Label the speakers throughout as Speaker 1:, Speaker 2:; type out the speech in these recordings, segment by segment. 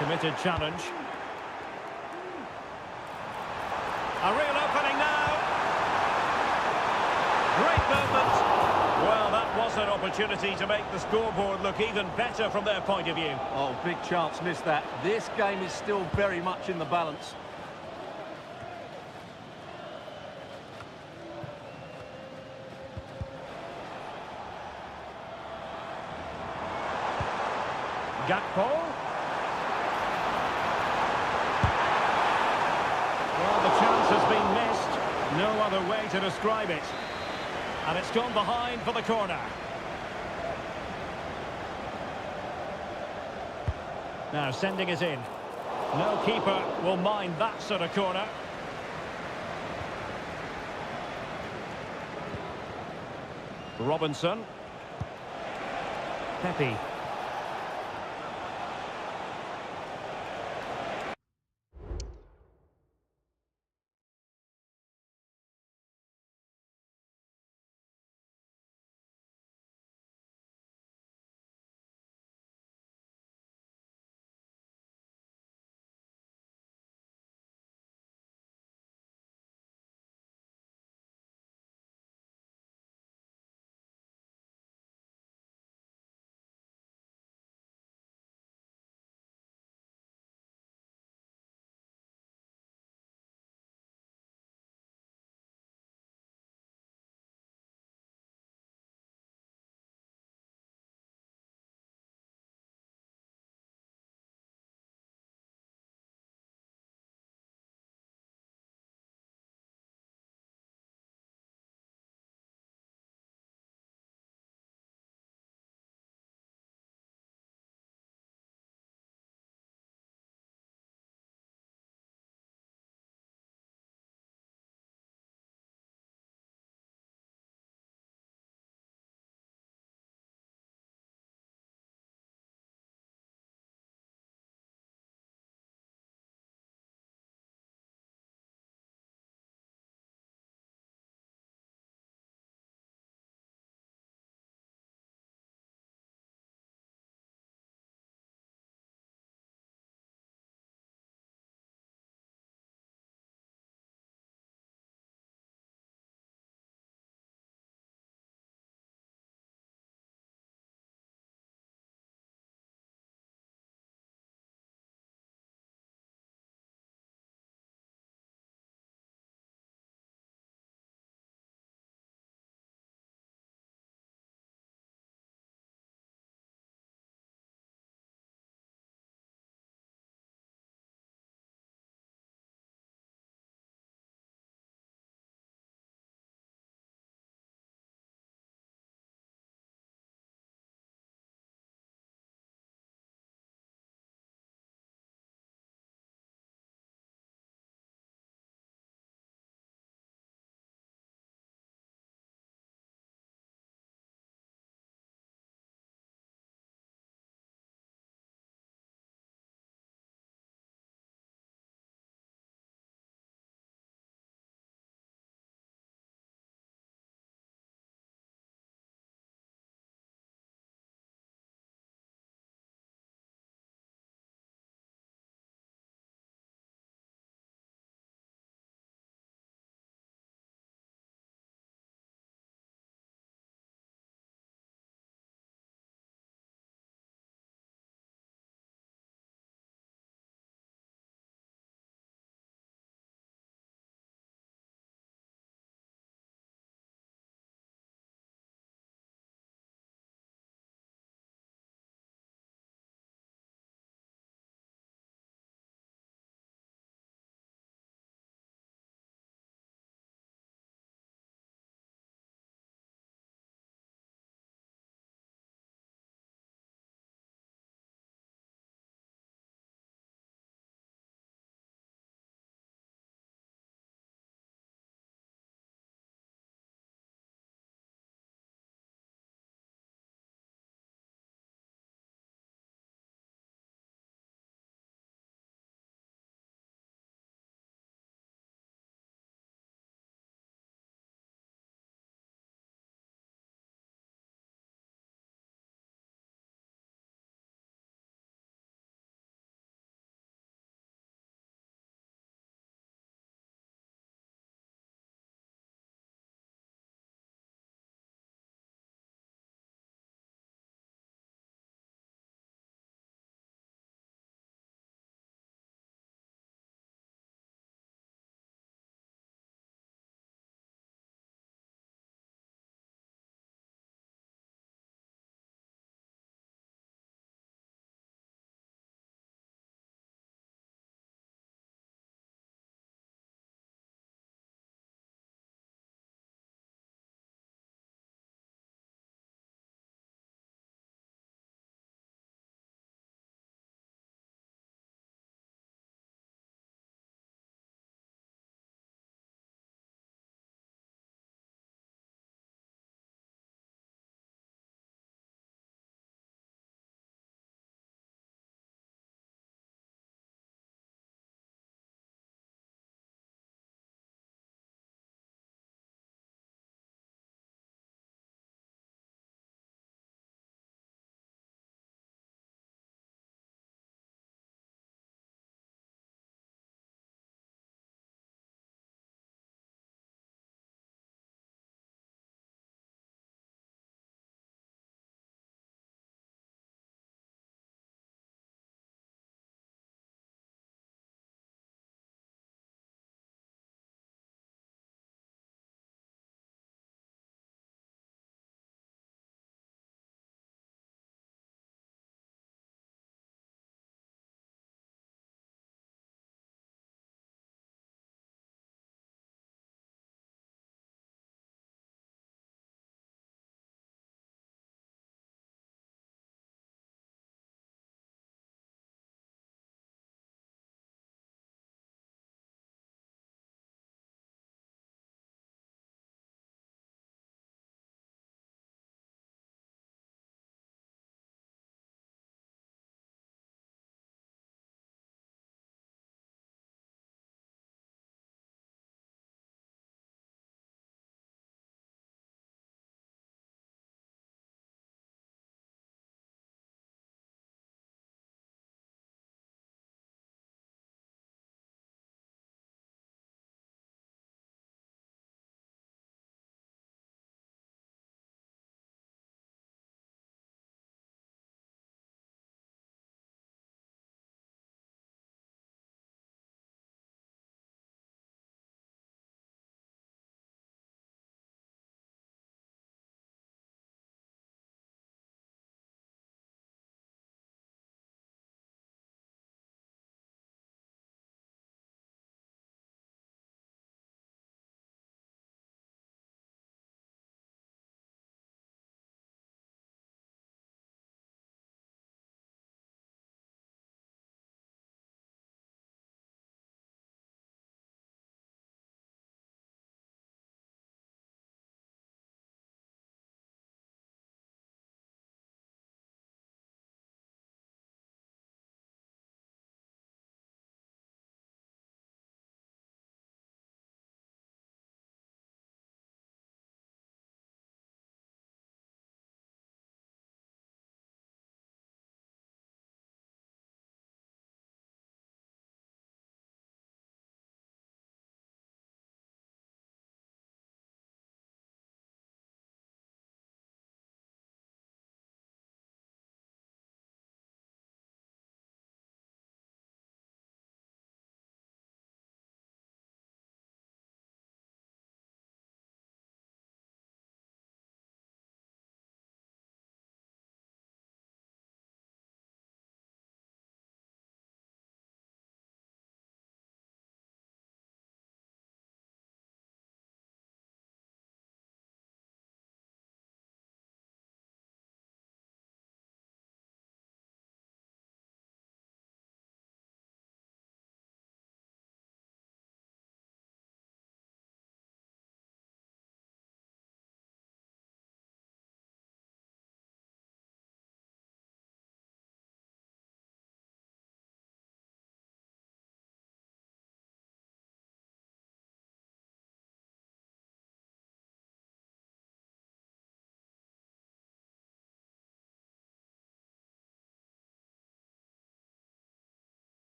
Speaker 1: Committed challenge. A real opening now. Great movement. Well, that was an opportunity to make the scoreboard look even better from their point of view.
Speaker 2: Oh, big chance missed that. This game is still very much in the balance.
Speaker 1: Gakpo. Well, the chance has been missed. No other way to describe it. And it's gone behind for the corner. Now sending it in. No keeper will mind that sort of corner. Robinson. Pepe.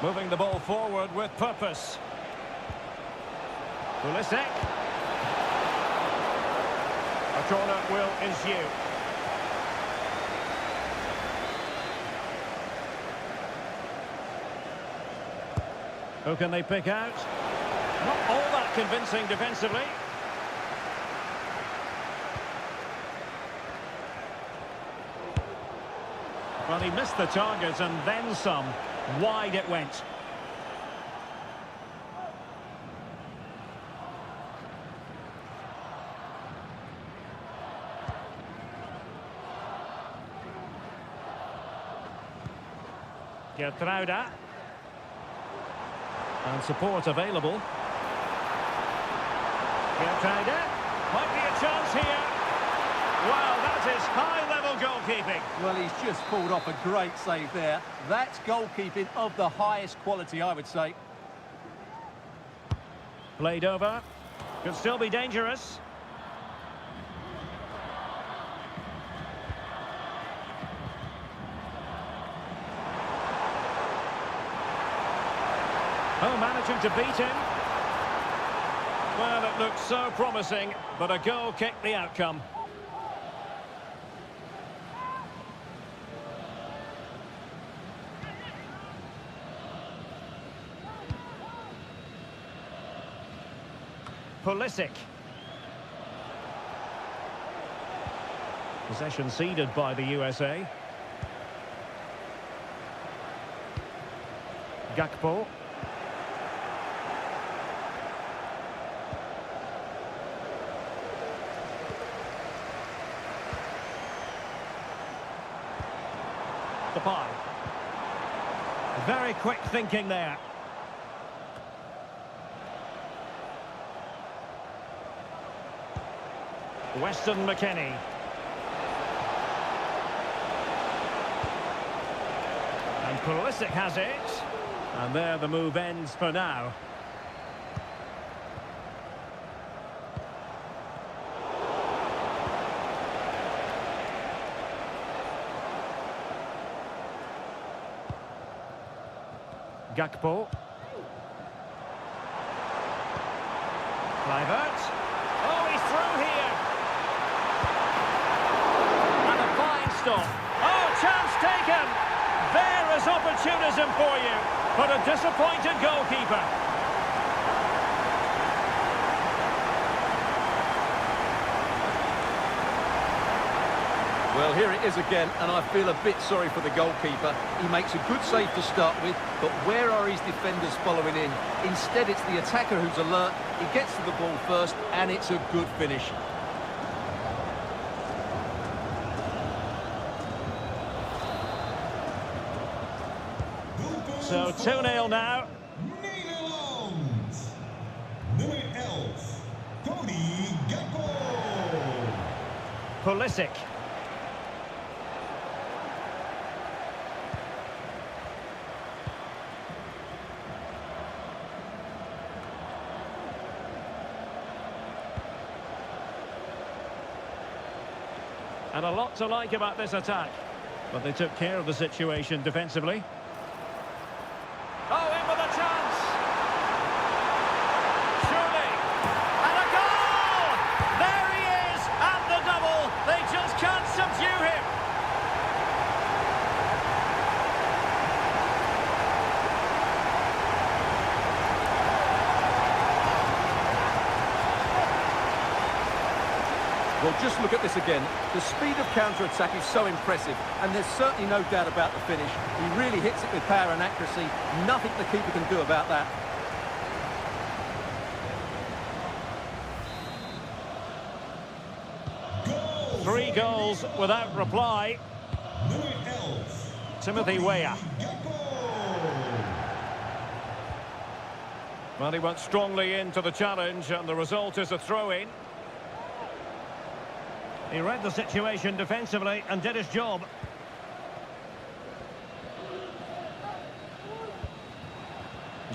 Speaker 1: Moving the ball forward with purpose. Pulisic. A corner will ensue. Who can they pick out? Not all that convincing defensively. Well, he missed the target and then some. Wide it went. Gertruida. And support available. Gertruida. Might be a chance here. Wow, that is high-level goalkeeping.
Speaker 2: Well, he's just pulled off a great save there. That's goalkeeping of the highest quality, I would say.
Speaker 1: Played over. Could still be dangerous. Oh, managing to beat him. Well, it looked so promising, but a goal kicked the outcome. Pulisic. Possession ceded by the USA. Gakpo. Depay. Very quick thinking there. Weston McKennie. And Pulisic has it. And there the move ends for now. Gakpo. Kluivert. Oh, he's through here. And a fine stop. Oh, chance taken. There is opportunism for you, but a disappointed goalkeeper.
Speaker 2: Well, here it is again, and I feel a bit sorry for the goalkeeper. He makes a good save to start with, but where are his defenders following in? Instead, it's the attacker who's alert. He gets to the ball first, and it's a good finish.
Speaker 1: So 2-0 now.
Speaker 3: Nederland. Nummer 11, Cody Gakpo.
Speaker 1: Pulisic. And a lot to like about this attack. But they took care of the situation defensively. Oh, in with a chance! Surely! And a goal! There he is! And the double! They just can't subdue him!
Speaker 2: Well, just look at this again. The speed of counter-attack is so impressive, and there's certainly no doubt about the finish. He really hits it with power and accuracy. Nothing the keeper can do about that.
Speaker 3: Goal.
Speaker 1: 3 goals without reply.
Speaker 3: Nummer 11,
Speaker 1: Timothy Weah.
Speaker 3: Gakpo.
Speaker 1: Well, he went strongly into the challenge, and the result is a throw-in. He read the situation defensively and did his job.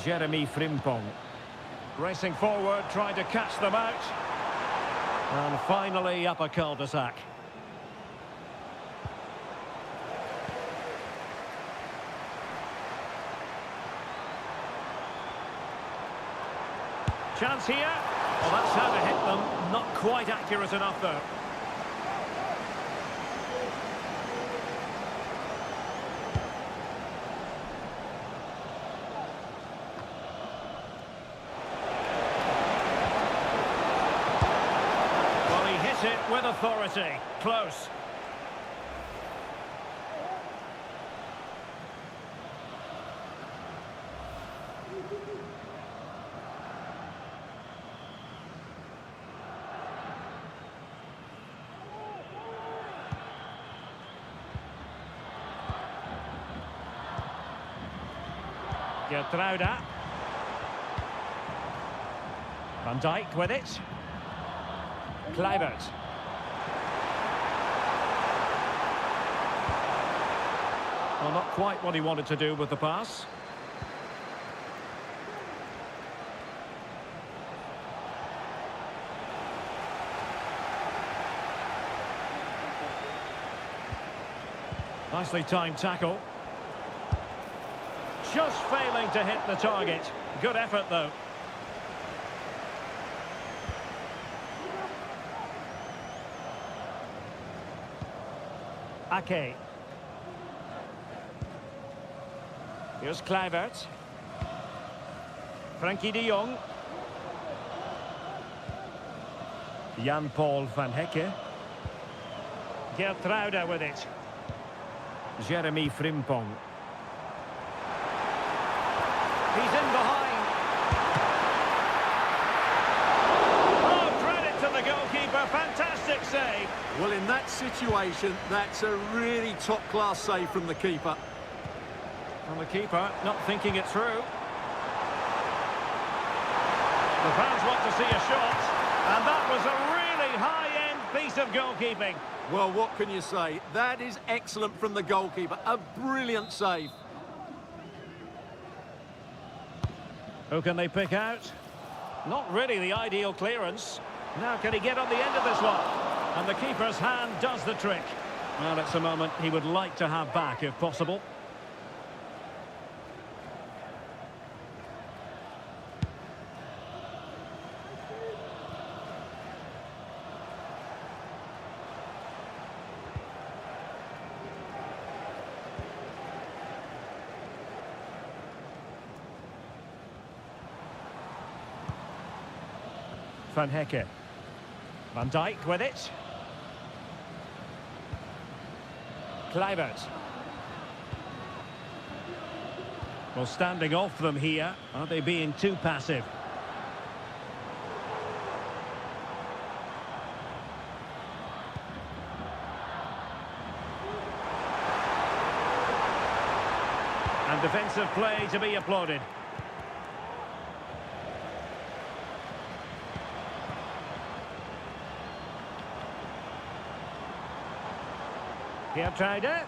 Speaker 1: Jeremy Frimpong. Racing forward, trying to catch them out. And finally up a cul-de-sac. Chance here. Well, that's how to hit them. Not quite accurate enough, though. Well, he hit it with authority. Close. Geertruida. Van Dijk with it. Kluivert. Well, not quite what he wanted to do with the pass. Nicely timed tackle. Just failing to hit the target. Good effort, though. Ake. Here's Kluivert. Frenkie de Jong. Jan-Paul van Hecke. Geertruida with it. Jeremy Frimpong. He's in behind. Oh, credit to the goalkeeper. Fantastic save.
Speaker 2: Well, in that situation, that's a really top-class save from the keeper.
Speaker 1: And the keeper not thinking it through. The fans want to see a shot. And that was a really high-end piece of goalkeeping.
Speaker 2: Well, what can you say? That is excellent from the goalkeeper. A brilliant save.
Speaker 1: Who can they pick out? Not really the ideal clearance. Now can he get on the end of this one? And the keeper's hand does the trick. Well, it's a moment he would like to have back if possible. Van Hecke. Van Dijk with it. Kluivert. Well, standing off them here. Are they being too passive? And defensive play to be applauded. Geertruida.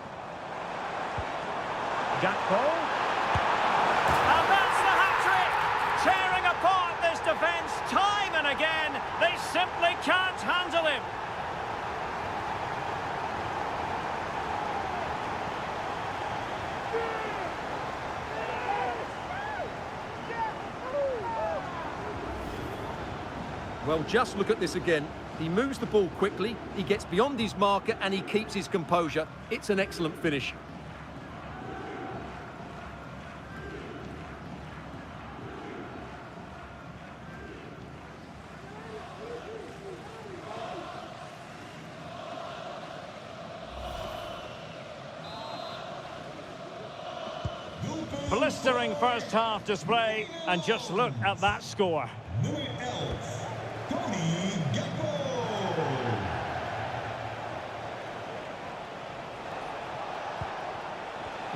Speaker 1: Gakpo. And that's the hat-trick! Tearing apart this defence time and again. They simply can't handle him.
Speaker 2: Well, just look at this again. He moves the ball quickly, he gets beyond his marker and he keeps his composure. It's an excellent finish.
Speaker 1: Blistering first half display, and just look at that score.
Speaker 3: Number 11, Cody Gakpo.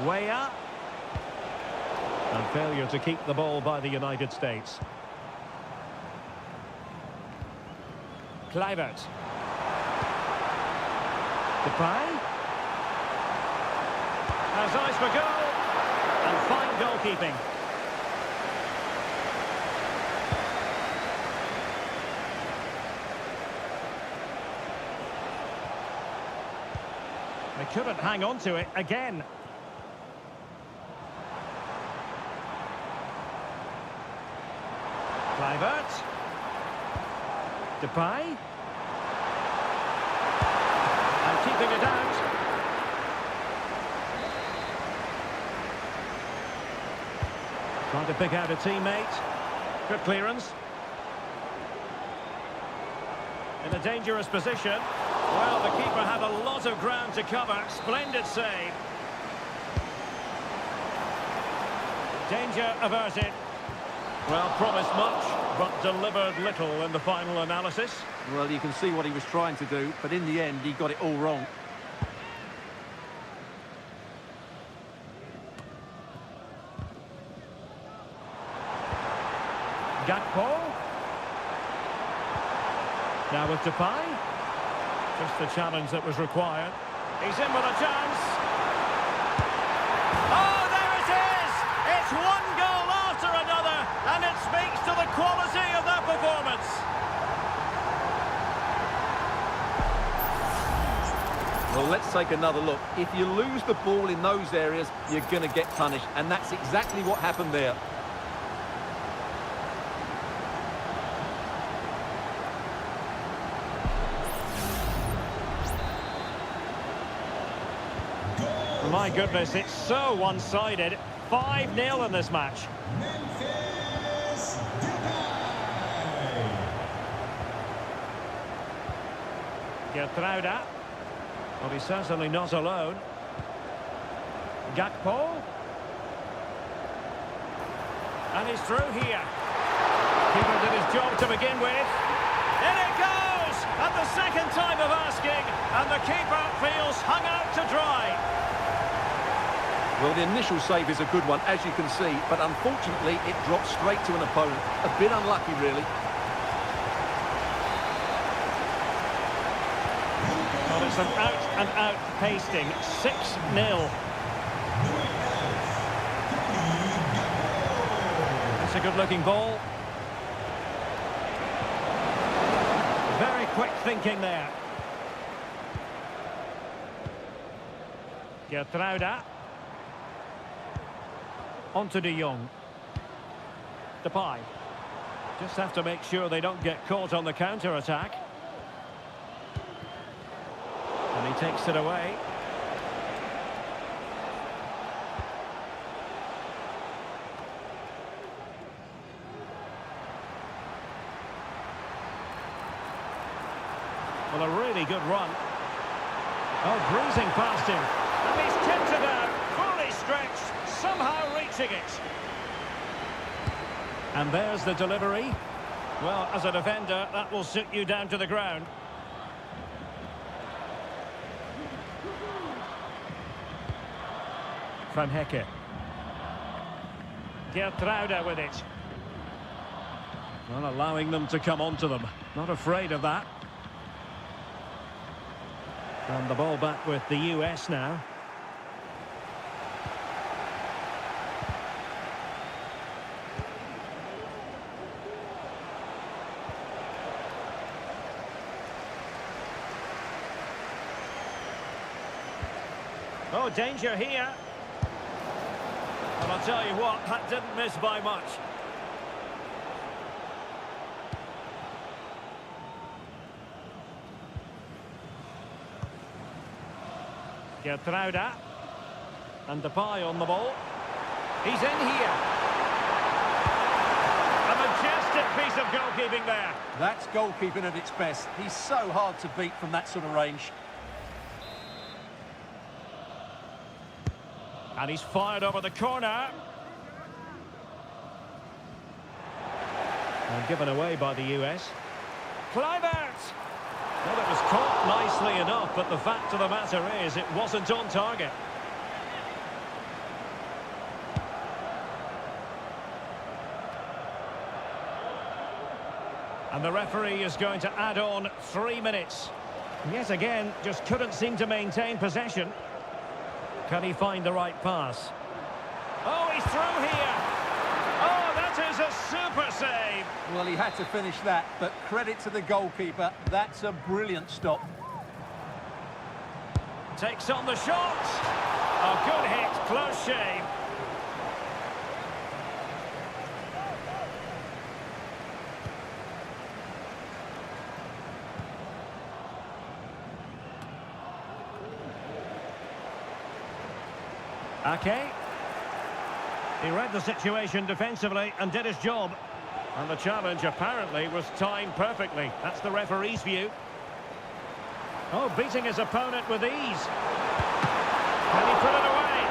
Speaker 1: Weah. And failure to keep the ball by the United States. Kluivert. Depay. Has eyes for goal. And fine goalkeeping. They couldn't hang on to it again. Kluivert. Depay. And keeping it out. Trying to pick out a teammate. Good clearance. In a dangerous position. Well, the keeper had a lot of ground to cover. Splendid save. Danger averted. Well, promised much, but delivered little in the final analysis.
Speaker 2: Well, you can see what he was trying to do, but in the end, he got it all wrong.
Speaker 1: Gakpo. Now with Depay. Just the challenge that was required. He's in with a chance. Oh, there it is! It's one goal after another, and it speaks to the quality of that performance.
Speaker 2: Well, let's take another look. If you lose the ball in those areas, you're going to get punished, and that's exactly what happened there.
Speaker 1: My goodness, it's so one-sided. 5-0 in this match.
Speaker 3: Memphis Depay.
Speaker 1: Gertruida. Well, he's certainly not alone. Gakpo. And he's through here. Keeper did his job to begin with. In it goes! At the second time of asking, and the keeper feels hung out to dry.
Speaker 2: Well, the initial save is a good one, as you can see, but unfortunately it dropped straight to an opponent. A bit unlucky, really.
Speaker 1: Well, it's an out-and-out pasting. 6-0. That's a good-looking ball. Very quick thinking there. Gertruida. On to De Jong. Depay. Just have to make sure they don't get caught on the counter-attack. And he takes it away. Well, a really good run. Oh, bruising past him. And he's tipped it out. Fully stretched. Somehow reaching it. And there's the delivery. Well, as a defender, that will sit you down to the ground. Van Hecke. Gertruida with it. Well, allowing them to come onto them. Not afraid of that. And the ball back with the US now. Oh, danger here. Well, I'll tell you what, that didn't miss by much. Gertruida. And Depay on the ball. He's in here. A majestic piece of goalkeeping there.
Speaker 2: That's goalkeeping at its best. He's so hard to beat from that sort of range.
Speaker 1: And he's fired over the corner. And given away by the US. Kluivert! Well, it was caught nicely enough, but the fact of the matter is it wasn't on target. And the referee is going to add on 3 minutes. Yet again, just couldn't seem to maintain possession. Can he find the right pass? Oh, he's through here. Oh, that is a super save.
Speaker 2: Well, he had to finish that, but credit to the goalkeeper. That's a brilliant stop.
Speaker 1: Takes on the shot. A good hit, close shave. Ake. He read the situation defensively and did his job. And the challenge apparently was timed perfectly. That's the referee's view. Oh, beating his opponent with ease. Can he put it away?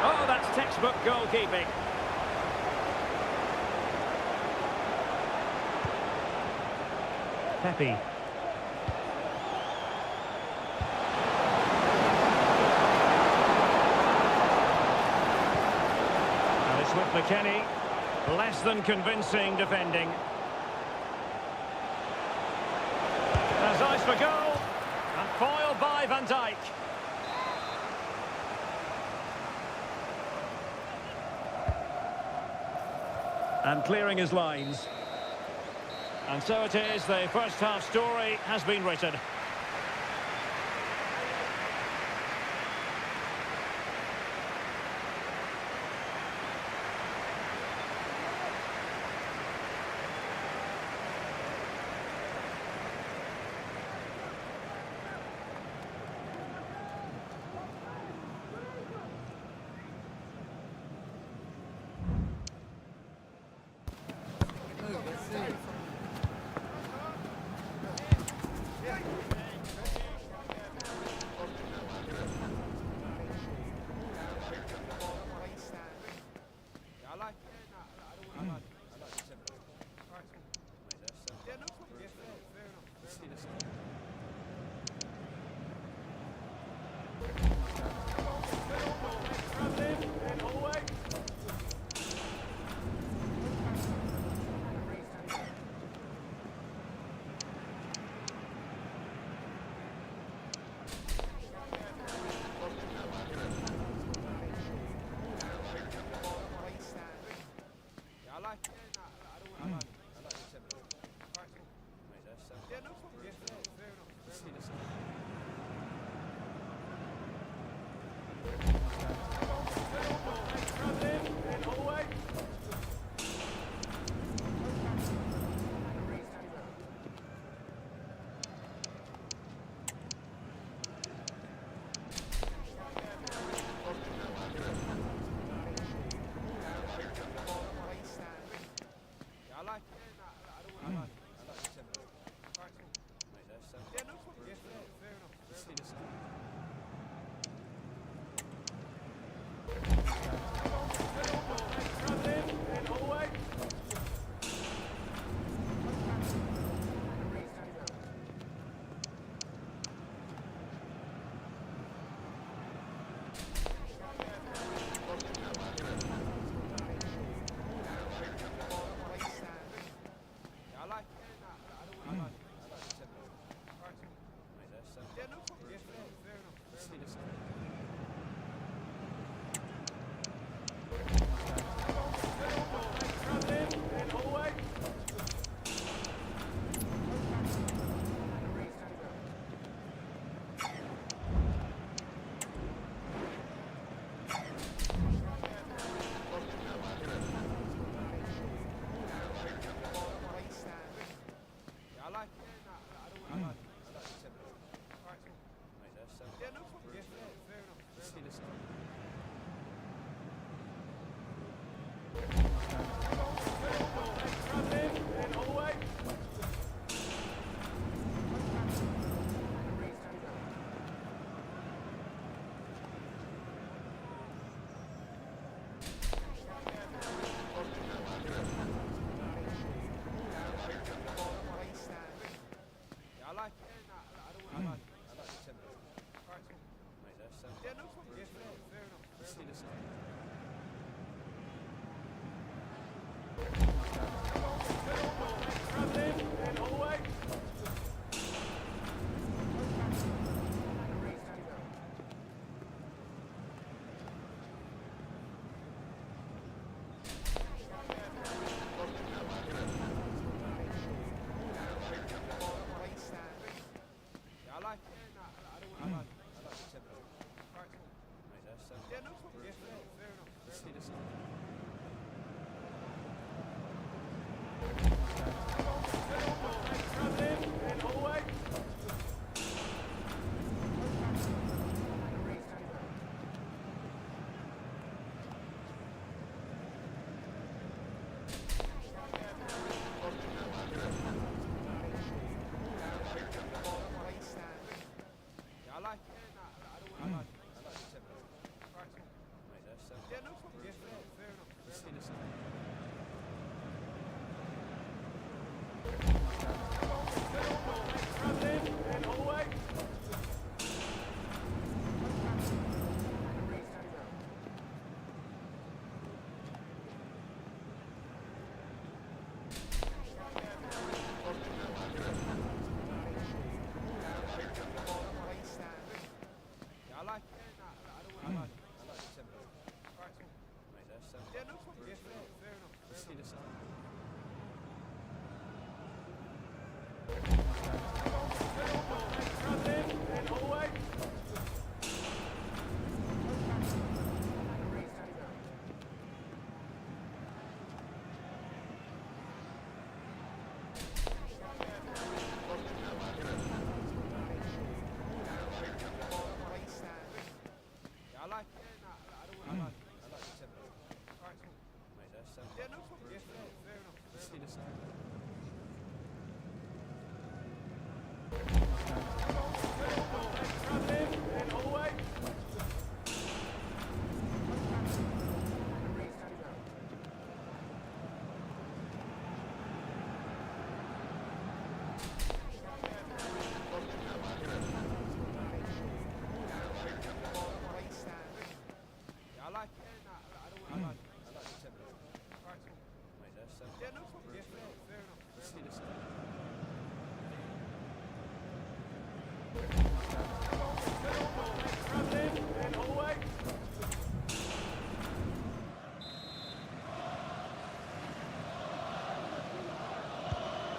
Speaker 1: Oh, that's textbook goalkeeping. Pepe. And it's with McKennie. Less than convincing defending. There's eyes for goal. And foiled by Van Dijk. And clearing his lines. And so it is, the first half story has been written.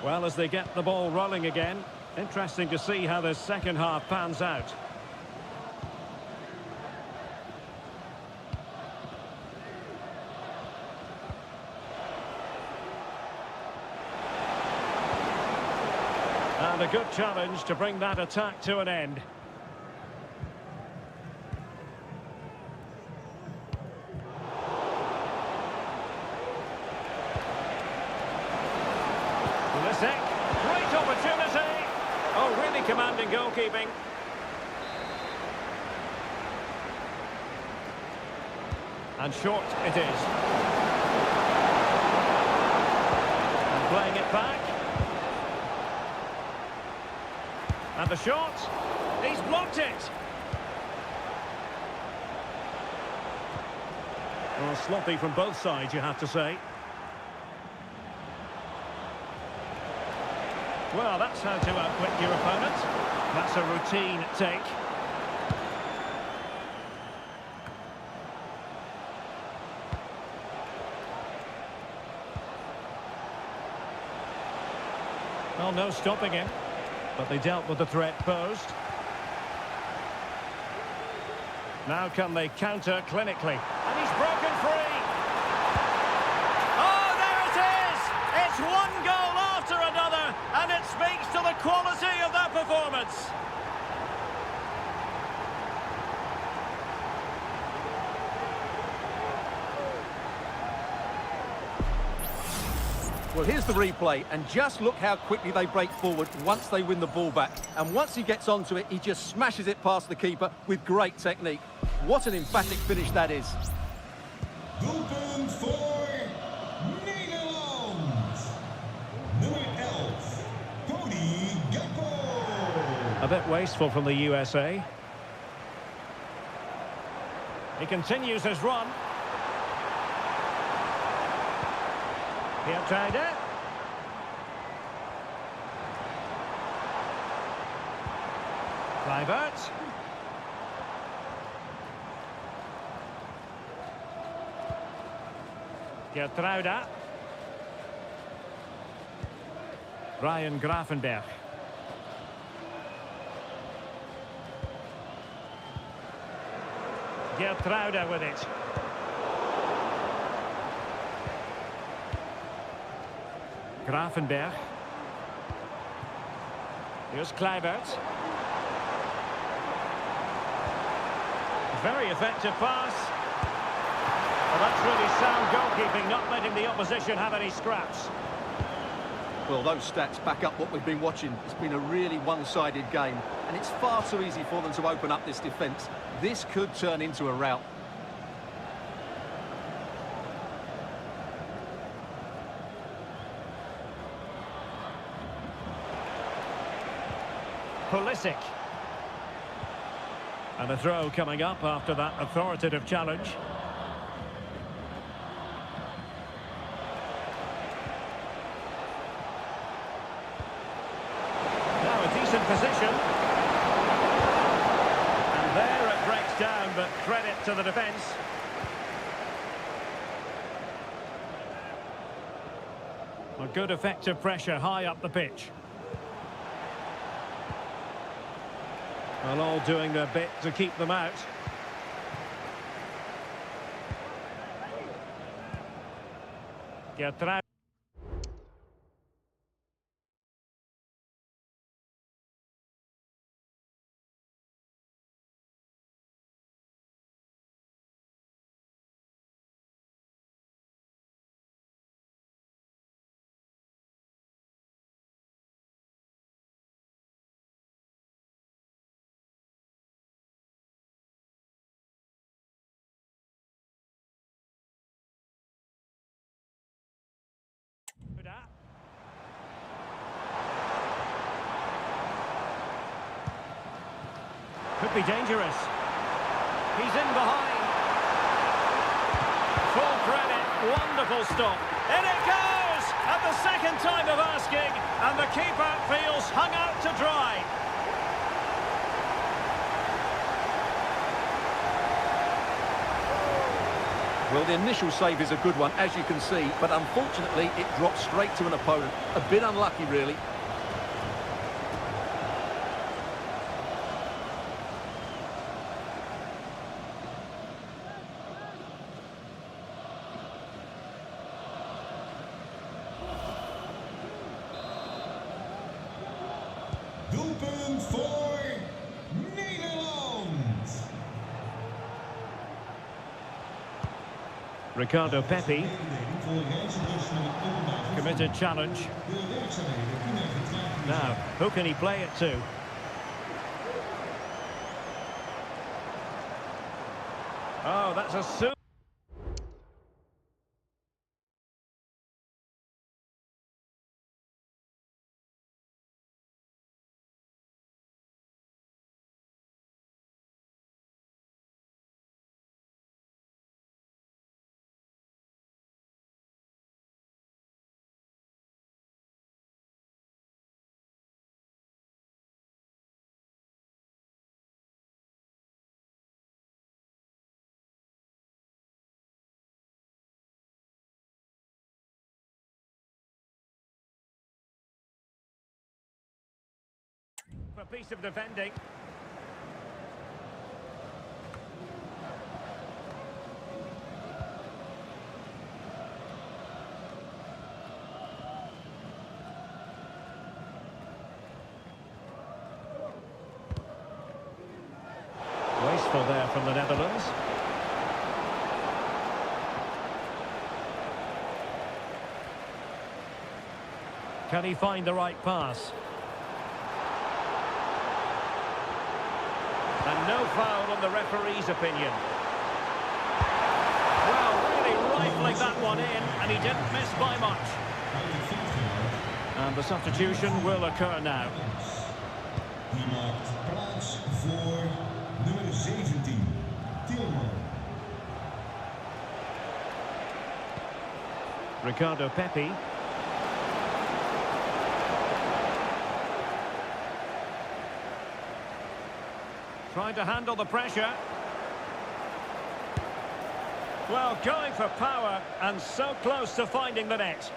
Speaker 1: Well, as they get the ball rolling again, interesting to see how this second half pans out. And a good challenge to bring that attack to an end. Great opportunity. Oh, really commanding goalkeeping. And short it is. And playing it back. And the shot. He's blocked it. Well, sloppy from both sides, you have to say. Well, that's how to outwit your opponent. That's a routine take. Well, no stopping him, but they dealt with the threat posed. Now can they counter clinically? And he's broken free! Oh, there it is! It's one goal after another, and it speaks to the quality of that performance.
Speaker 2: Well, here's the replay, and just look how quickly they break forward once they win the ball back. And once he gets onto it, he just smashes it past the keeper with great technique. What an emphatic finish that is.
Speaker 3: Doelpunt voor Nederland. Nummer 11, Cody Gakpo.
Speaker 1: A bit wasteful from the USA. He continues his run. Geertruida. Kluivert. Geertruida. Ryan Gravenberch. Geertruida with it. Gravenberch. Here's Kluivert. Very effective pass. Well, that's really sound goalkeeping, not letting the opposition have any scraps.
Speaker 2: Well, those stats back up what we've been watching. It's been a really one-sided game, and it's far too easy for them to open up this defence. This could turn into a rout.
Speaker 1: Pulisic. And a throw coming up after that authoritative challenge. Now a decent position. And there it breaks down, but credit to the defence. A good effective pressure high up the pitch. Well, all doing their bit to keep them out. Geertruida. Could be dangerous. He's in behind. Full credit. Wonderful stop. In it goes! At the second time of asking. And the keeper feels hung out to dry.
Speaker 2: Well, the initial save is a good one, as you can see, but unfortunately it dropped straight to an opponent. A bit unlucky, really.
Speaker 3: Doelpunt voor Nederland.
Speaker 1: Ricardo Pepi. Committed challenge. Now, who can he play it to? Oh, that's a super. A piece of defending. Wasteful there from the Netherlands. Can he find the right pass? And no foul on the referee's opinion. Well, really rifling that one in, and he didn't miss by much. And the substitution will occur now.
Speaker 3: Die maakt plaats voor nummer 17, Tilman.
Speaker 1: Ricardo Pepi. Trying to handle the pressure. Well, going for power and so close to finding the net.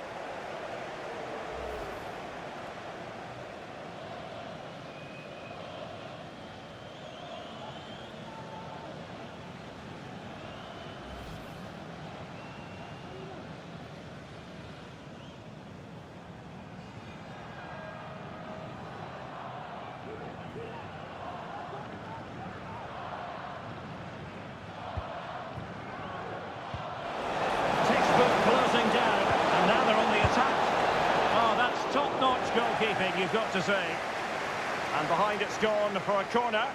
Speaker 1: Goalkeeping, you've got to say. And behind it's gone for a corner.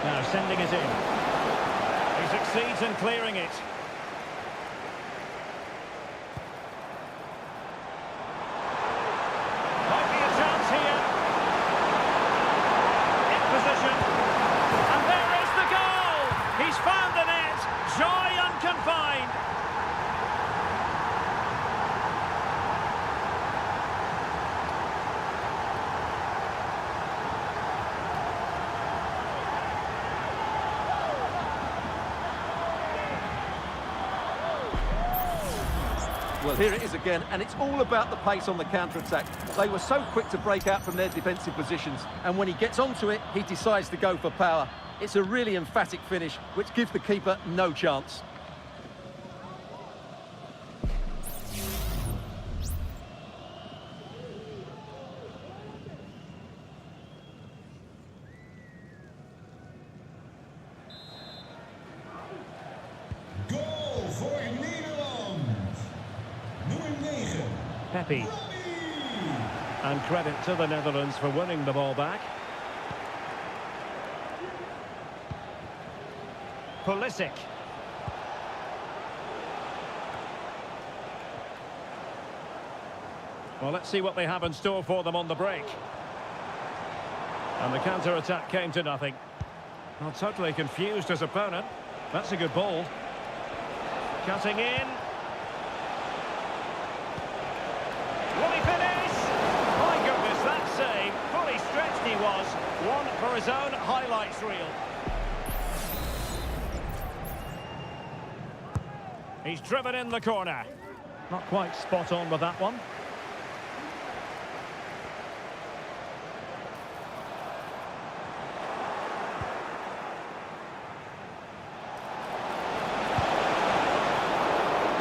Speaker 1: Now sending it in. He succeeds in clearing it.
Speaker 2: Well, here it is again, and it's all about the pace on the counter-attack. They were so quick to break out from their defensive positions, and when he gets onto it, he decides to go for power. It's a really emphatic finish, which gives the keeper no chance.
Speaker 3: Goal voor Nederland. Nummer 9.
Speaker 1: Pepe.
Speaker 3: Robbie.
Speaker 1: And credit to the Netherlands for winning the ball back. Pulisic. Well, let's see what they have in store for them on the break. And the counter-attack came to nothing. Well, totally confused his opponent. That's a good ball. Cutting in. Will he finish? My goodness, that save. Fully stretched he was. One for his own highlights reel. He's driven in the corner. Not quite spot on with that one.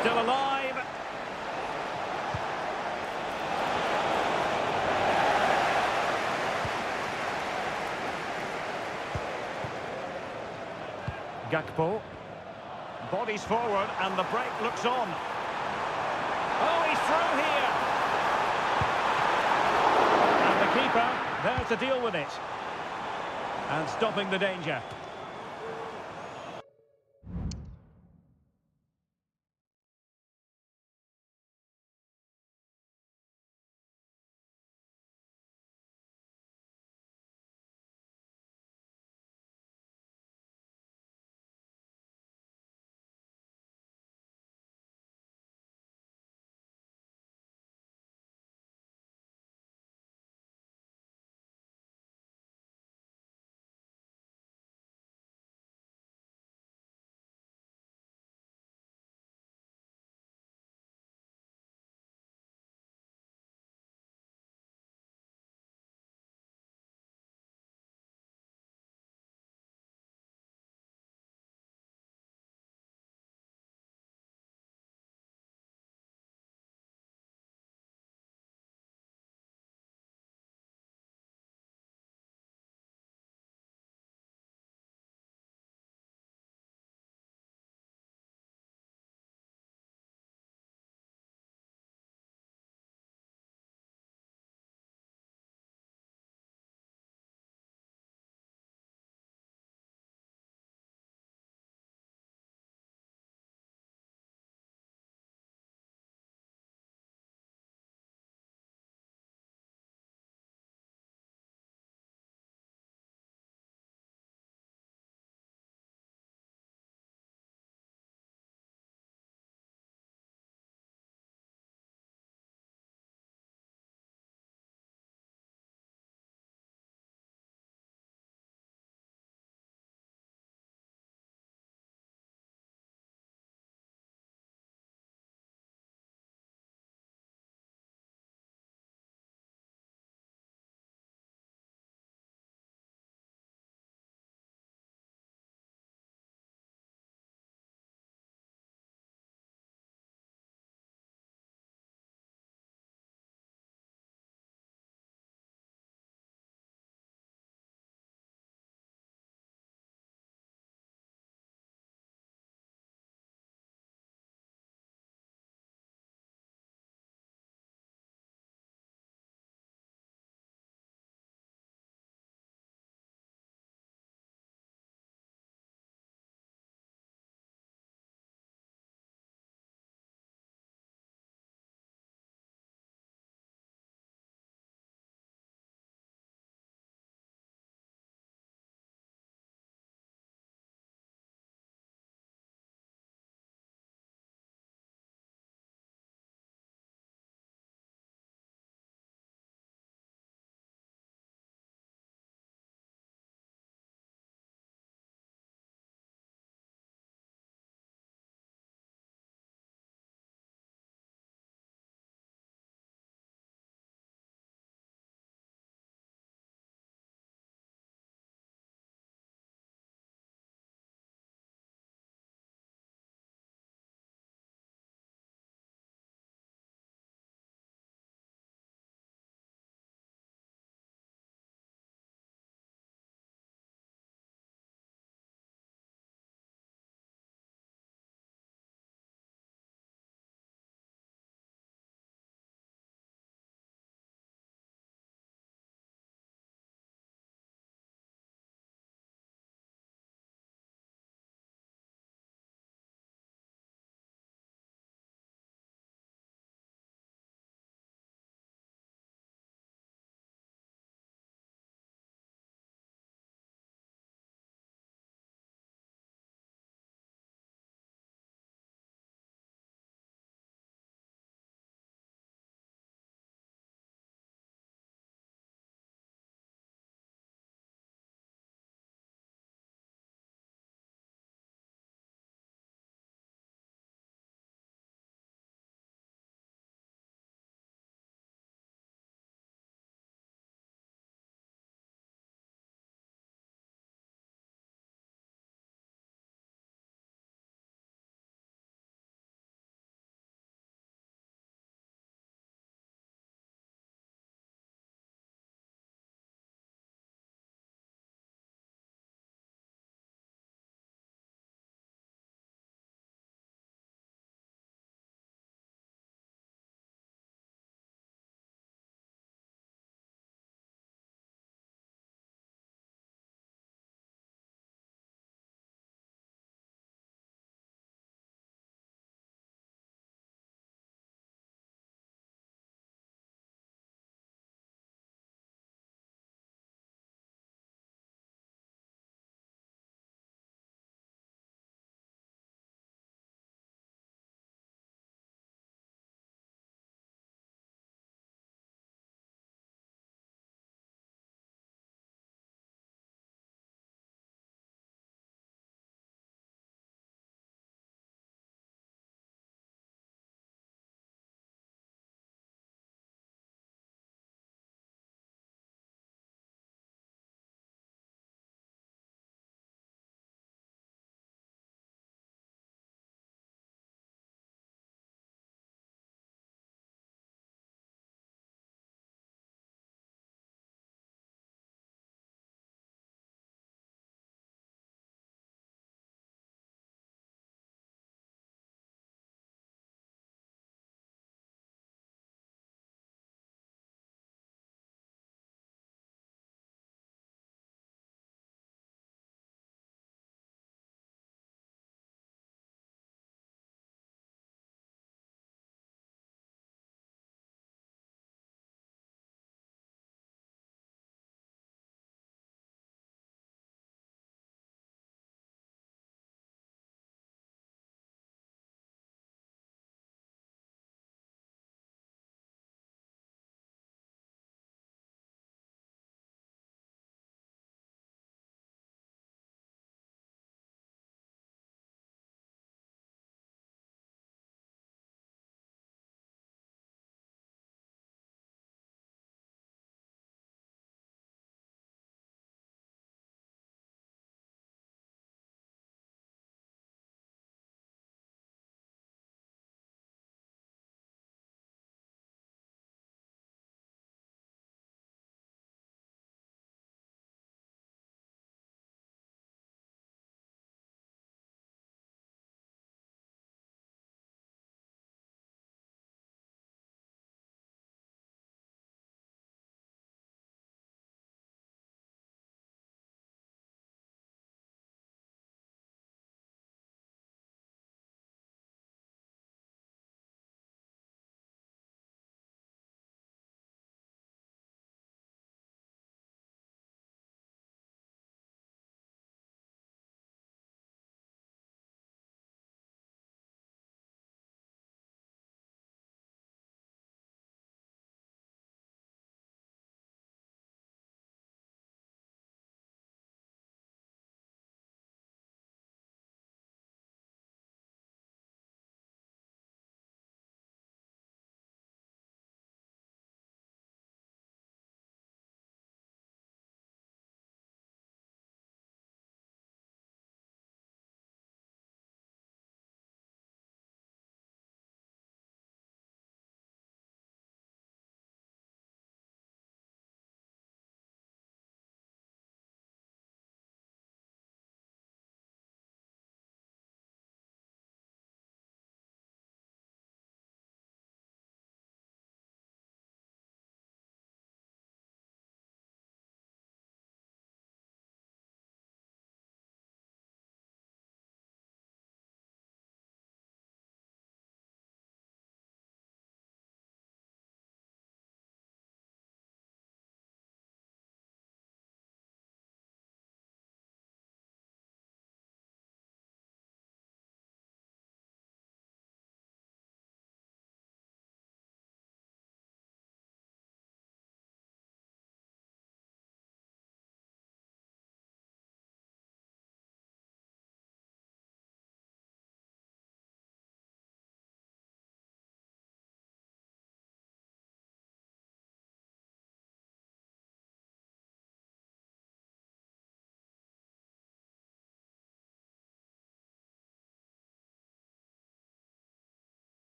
Speaker 1: Still alive. Gakpo. Bodies forward and the break looks on. Oh, he's through here. And the keeper there to deal with it. And stopping the danger.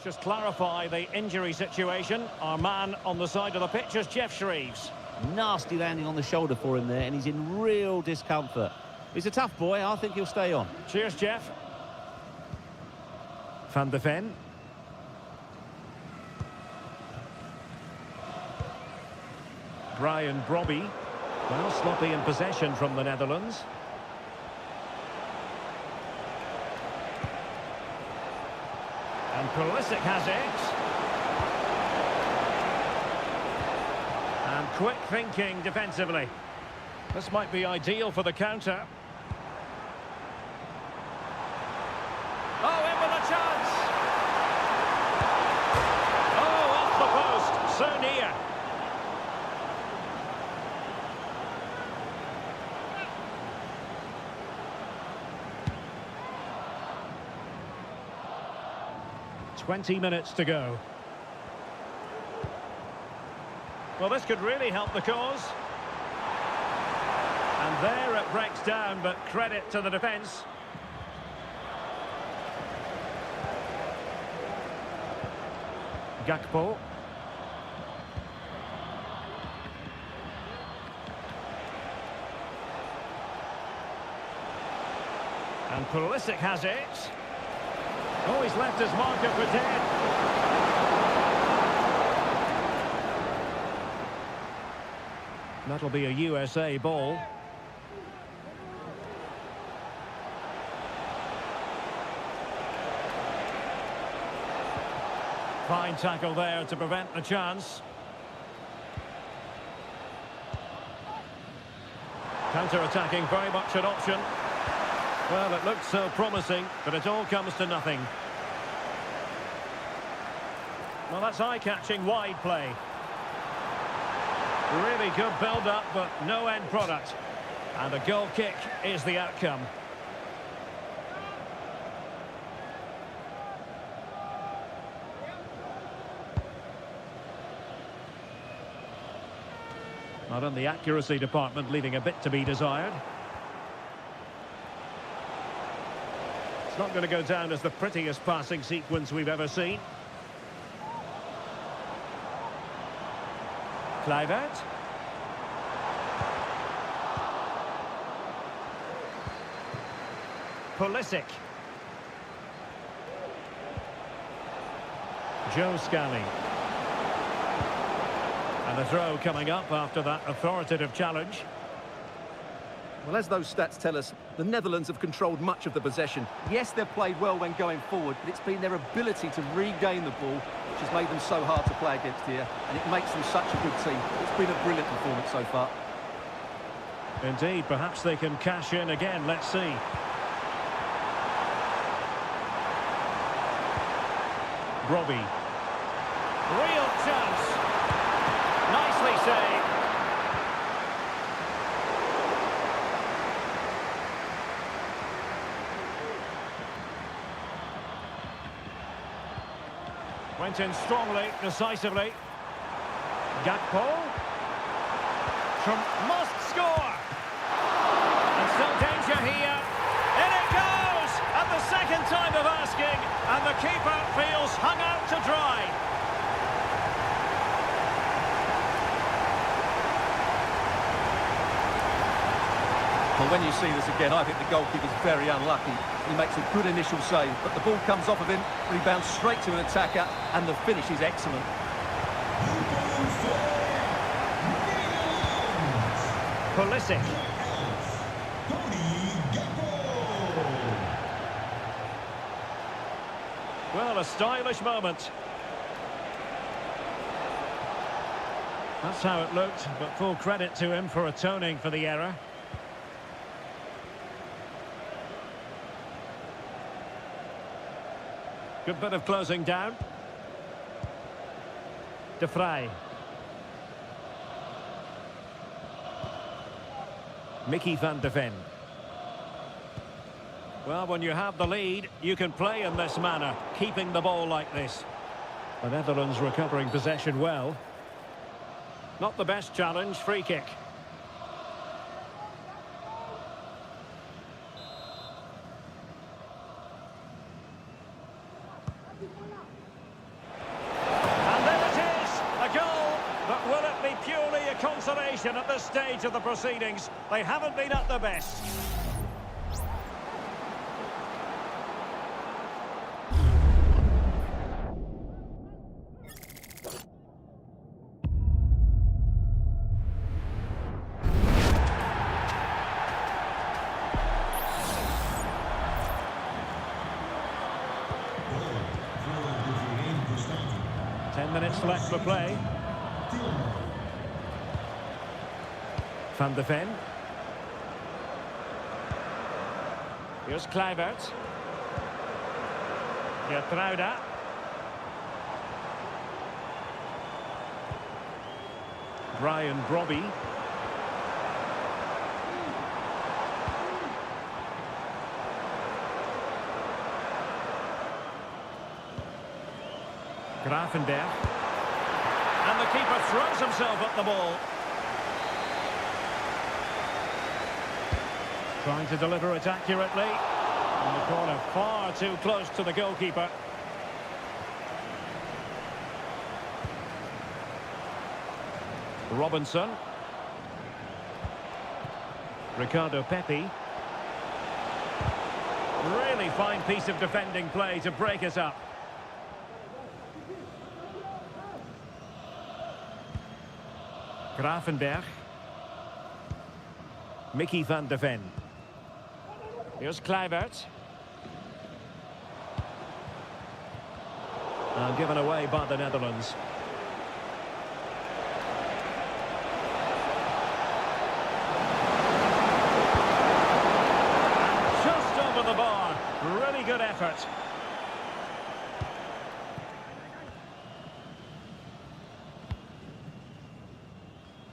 Speaker 1: let's just clarify the injury situation. Our man on the side of the pitch is Geoff Shreeves.
Speaker 4: Nasty landing on the shoulder for him there, and he's in real discomfort. He's a tough boy. I think he'll stay on.
Speaker 1: Cheers, Jeff. Van de Ven. Brian Brobby. Well, sloppy in possession from the Netherlands. And Pulisic has it. And quick thinking defensively. This might be ideal for the counter. Oh, in with a chance! Oh, off the post, so near. "20 minutes to go." Well, this could really help the cause. And there it breaks down, but credit to the defence. Gakpo. And Pulisic has it. Oh, he's left his marker for dead. That'll be a USA ball. Fine tackle there to prevent the chance. Counter-attacking, very much an option. Well, it looked so promising, but it all comes to nothing. Well, that's eye-catching wide play. Really good build-up, but no end product. And a goal kick is the outcome. Not in the accuracy department, leaving a bit to be desired. It's not going to go down as the prettiest passing sequence we've ever seen. Kluivert. Pulisic. Joe Scally. And a throw coming up after that authoritative challenge.
Speaker 2: Well, as those stats tell us, the Netherlands have controlled much of the possession. Yes, they've played well when going forward, but it's been their ability to regain the ball which has made them so hard to play against here, and it makes them such a good team. It's been a brilliant performance so far.
Speaker 1: Indeed, perhaps they can cash in again. Let's see. Brobby. Real chance. Nicely saved. Went in strongly, decisively. Gakpo. Must score. And still danger here. In it goes! At the second time of asking. And the keeper feels hung out to dry.
Speaker 2: Well, when you see this again, I think the goalkeeper's very unlucky. He makes a good initial save, but the ball comes off of him, rebounds straight to an attacker, and the finish is excellent.
Speaker 1: Pulisic. Well, a stylish moment. That's how it looked, but full credit to him for atoning for the error. Good bit of closing down. De Vrij. Mickey van de Ven. Well, when you have the lead, you can play in this manner, keeping the ball like this. The Netherlands recovering possession well. Not the best challenge, free kick. consolation at this stage of the proceedings. They haven't been at their best.
Speaker 3: Goal voor de Verenigde Staten.
Speaker 1: 10 minutes left for play.
Speaker 3: Tilman.
Speaker 1: Van de Ven. Here's Kluivert. Geertruida. Brian Brobby. Gravenberg. And the keeper throws himself at the ball. Trying to deliver it accurately. And the corner far too close to the goalkeeper. Robinson. Ricardo Pepi. Really fine piece of defending play to break us up. Gravenberg. Mickey van de Ven. Here's Kluivert. And given away by the Netherlands. And just over the bar. Really good effort.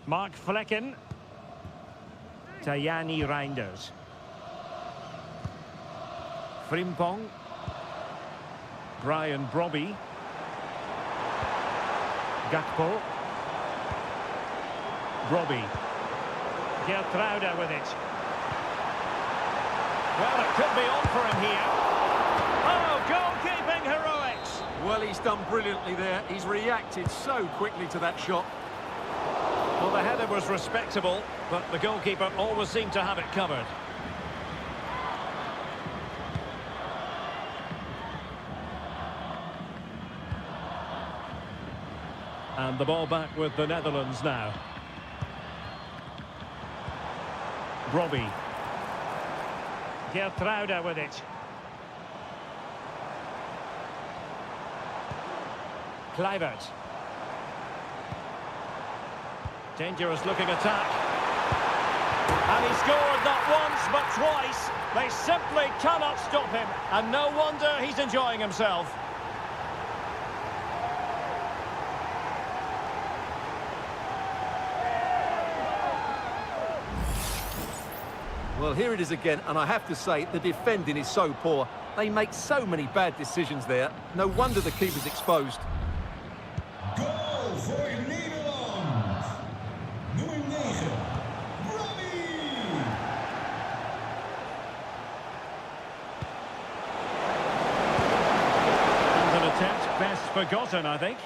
Speaker 1: Mark Flekken. Tajani Reinders. Frimpong. Brian Brobby. Gakpo. Brobby. Geertruida with it. Well, it could be on for him here. Oh, goalkeeping heroics!
Speaker 2: Well, he's done brilliantly there. He's reacted so quickly to that shot.
Speaker 1: Well, the header was respectable, but the goalkeeper always seemed to have it covered. And the ball back with the Netherlands now. Brobby. Geertruida with it. Kluivert. Dangerous looking attack. And he scored not once but twice. They simply cannot stop him. And no wonder he's enjoying himself.
Speaker 2: Well, here it is again, and I have to say, the defending is so poor. They make so many bad decisions there. No wonder the keeper's exposed.
Speaker 3: Goal voor Nederland. Nummer 9. Brobby.
Speaker 1: And an attempt best forgotten, I think.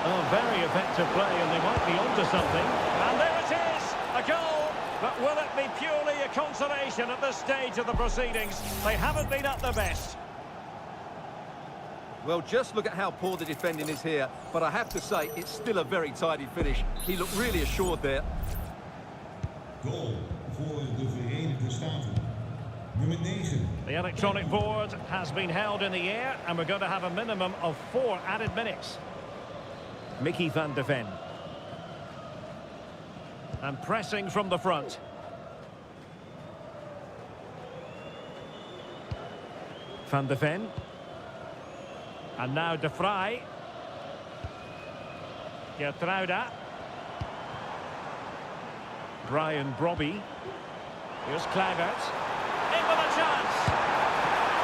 Speaker 1: Oh, very effective play, and they might be onto something. And there it is, a goal. But will it be purely a consolation at this stage of the proceedings? They haven't been at their best.
Speaker 2: Well, just look at how poor the defending is here. But I have to say, it's still a very tidy finish. He looked really assured there.
Speaker 3: Goal voor de Verenigde Staten. Nummer 9.
Speaker 1: The electronic board has been held in the air, and we're going to have a minimum of 4 added minutes. Mickey van de Ven. And pressing from the front. Van de Ven. And now De Vrij. Geertruida. Brian Brobby. Here's Kluivert. In with a chance.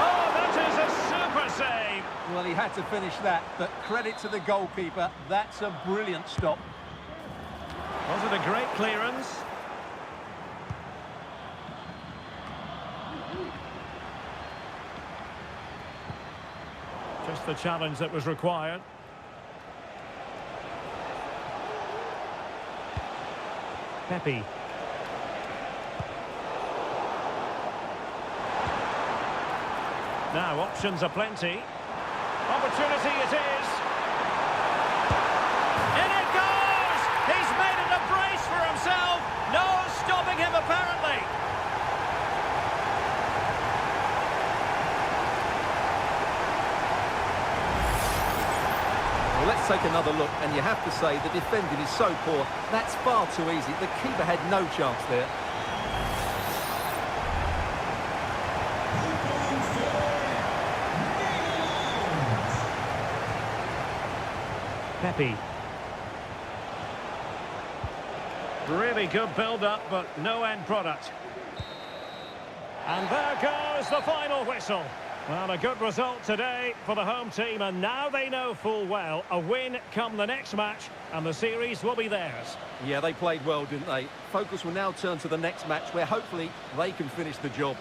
Speaker 1: Oh, that is a super save.
Speaker 2: Well, he had to finish that, but credit to the goalkeeper. That's a brilliant stop.
Speaker 1: Was it a great clearance? Just the challenge that was required. Pepe. Now options are plenty. Opportunity it is. In it goes! He's made it a brace for himself. No stopping him apparently.
Speaker 2: Well, let's take another look, and you have to say the defending is so poor. That's far too easy. The keeper had no chance there.
Speaker 1: Pepe. Really good build-up, but no end product. And there goes the final whistle. Well, a good result today for the home team, and now they know full well a win come the next match, and the series will be theirs.
Speaker 2: Yeah, they played well, didn't they? Focus will now turn to the next match, where hopefully they can finish the job.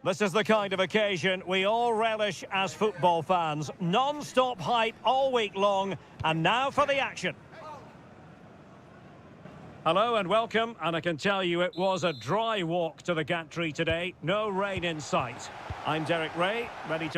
Speaker 1: This is the kind of occasion we all relish as football fans. Non-stop hype all week long, and now for the action. Hello and welcome, and I can tell you it was a dry walk to the gantry today. No rain in sight. I'm Derek Ray, ready to...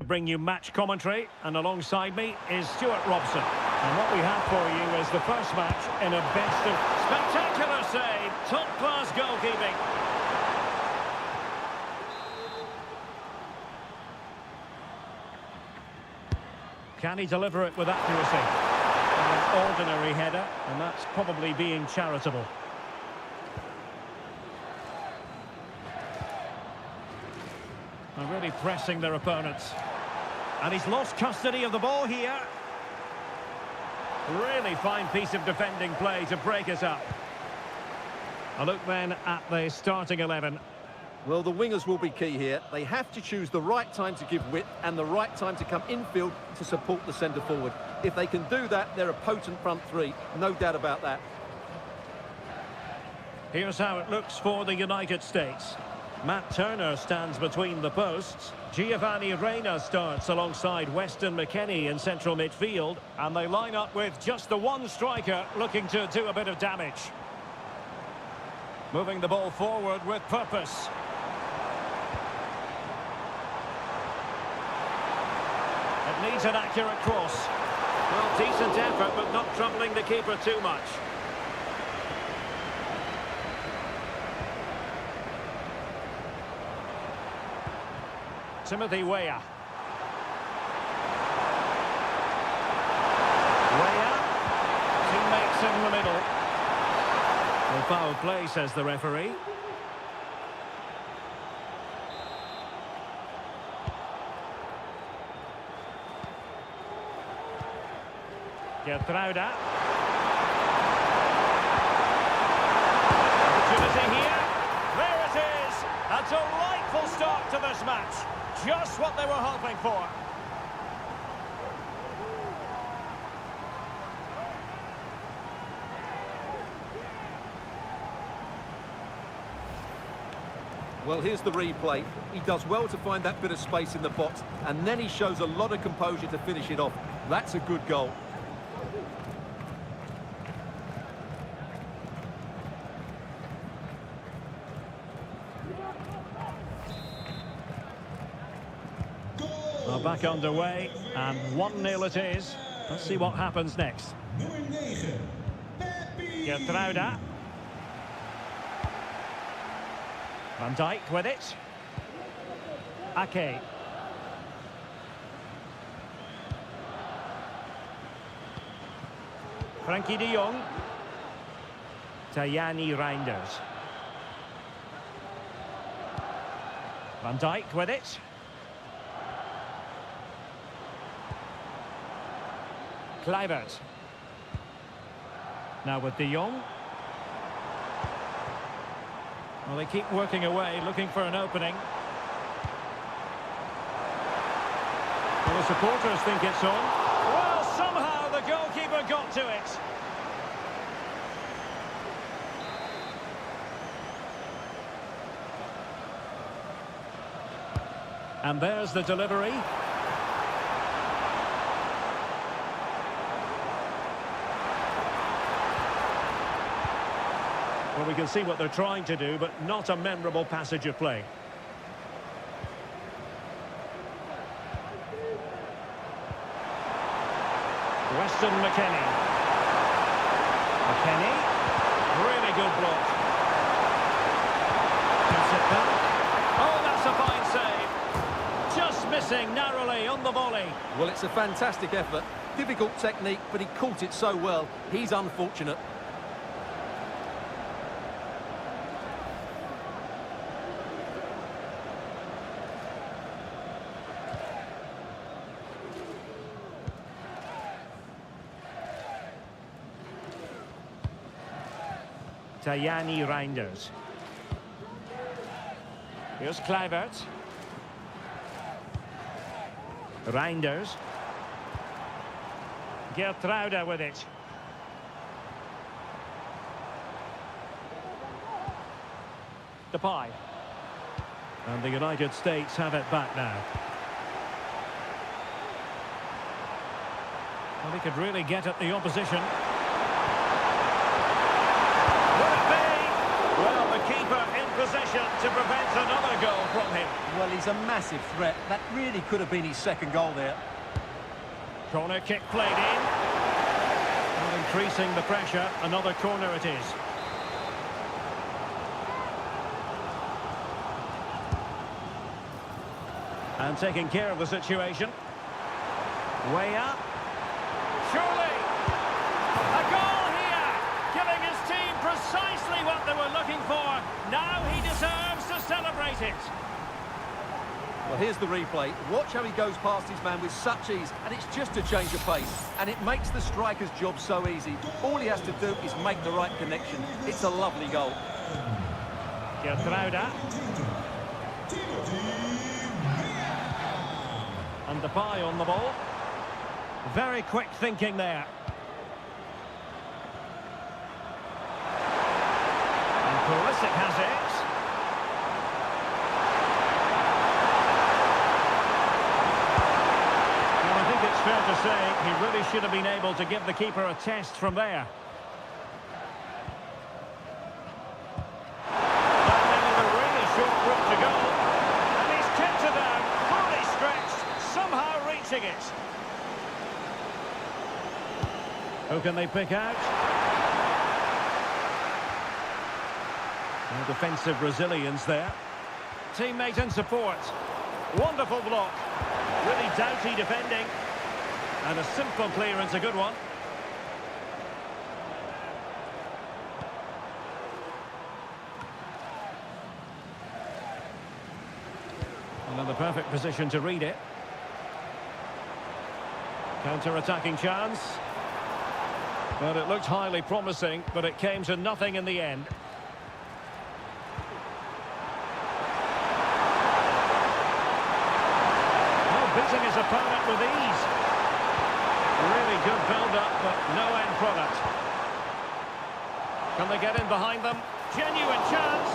Speaker 1: bring you match commentary, and alongside me is Stuart Robson. And what we have for you is the first match in a best of... Spectacular save, top-class goalkeeping. Can he deliver it with accuracy? An ordinary header, and that's probably being charitable. They're really pressing their opponents. And he's lost custody of the ball here. Really fine piece of defending play to break us up. A look then at the starting 11.
Speaker 2: Well, the wingers will be key here. They have to choose the right time to give width and the right time to come infield to support the centre forward. If they can do that, they're a potent front three. No doubt about that.
Speaker 1: Here's how it looks for the United States. Matt Turner stands between the posts. Giovanni Reina starts alongside Weston McKennie in central midfield. And they line up with just the one striker looking to do a bit of damage. Moving the ball forward with purpose. It needs an accurate cross. Well, decent effort, but not troubling the keeper too much. Timothy Weah. Weah. Teammates in the middle. Well, foul play, says the referee. Gertruida. Opportunity here. There it is. A delightful start to this match. Just what they were hoping for.
Speaker 2: Well, here's the replay. He does well to find that bit of space in the box, and then he shows a lot of composure to finish it off. That's a good goal.
Speaker 1: Well, back underway, and 1-0 it is. Let's see what happens next.
Speaker 3: Nummer 9, Pepe.
Speaker 1: Gertruida. Van Dijk with it. Ake. Frankie de Jong. Tajani Reinders. Van Dijk with it. Kluivert. Now with de Jong. Well, they keep working away, looking for an opening. Well, the supporters think it's on. Well, somehow the goalkeeper got to it. And there's the delivery. Well, we can see what they're trying to do, but not a memorable passage of play. Weston McKennie. McKennie. Really good block. Gets it back. Oh, that's a fine save. Just missing narrowly on the volley.
Speaker 2: Well, it's a fantastic effort. Difficult technique, but he caught it so well. He's unfortunate.
Speaker 1: Tajani Reinders. Here's Kluivert. Reinders. Geertruida with it. Depay. And the United States have it back now. Well, he could really get at the opposition. Will it be? Well, the keeper in possession to prevent another goal from him.
Speaker 2: Well, he's a massive threat. That really could have been his second goal there.
Speaker 1: Corner kick played in. Well, increasing the pressure. Another corner it is. And taking care of the situation. Way up. Surely! A goal here! Giving his team precisely what they were looking for. Now he deserves to celebrate it.
Speaker 2: Well, here's the replay. Watch how he goes past his man with such ease, and it's just a change of pace. And it makes the striker's job so easy. All he has to do is make the right connection. It's a lovely goal.
Speaker 1: Geertruida. And Depay on the ball. Very quick thinking there. And Pulisic has it. Well, I think it's fair to say he really should have been able to give the keeper a test from there. But then with a really short route to go. And he's kept it down, fully stretched, somehow reaching it. Who can they pick out? And defensive resilience there. Teammate and support. Wonderful block. Really doughty defending. And a simple clearance, a good one. And in the perfect position to read it. Counter-attacking chance. Well, it looked highly promising, but it came to nothing in the end. Oh, beating his opponent with ease. Really good build-up, but no end product. Can they get in behind them? Genuine chance.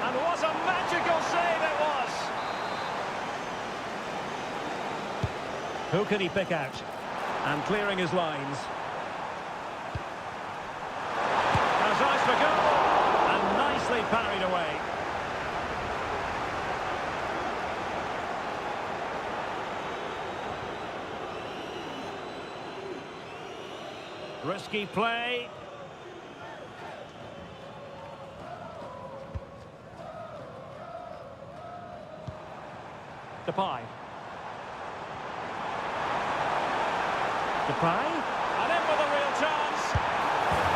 Speaker 1: And what a magical save it was. Who can he pick out? And clearing his lines. Eyes for goal, and nicely parried away. Risky play. Depay. Depay. And in with a real chance.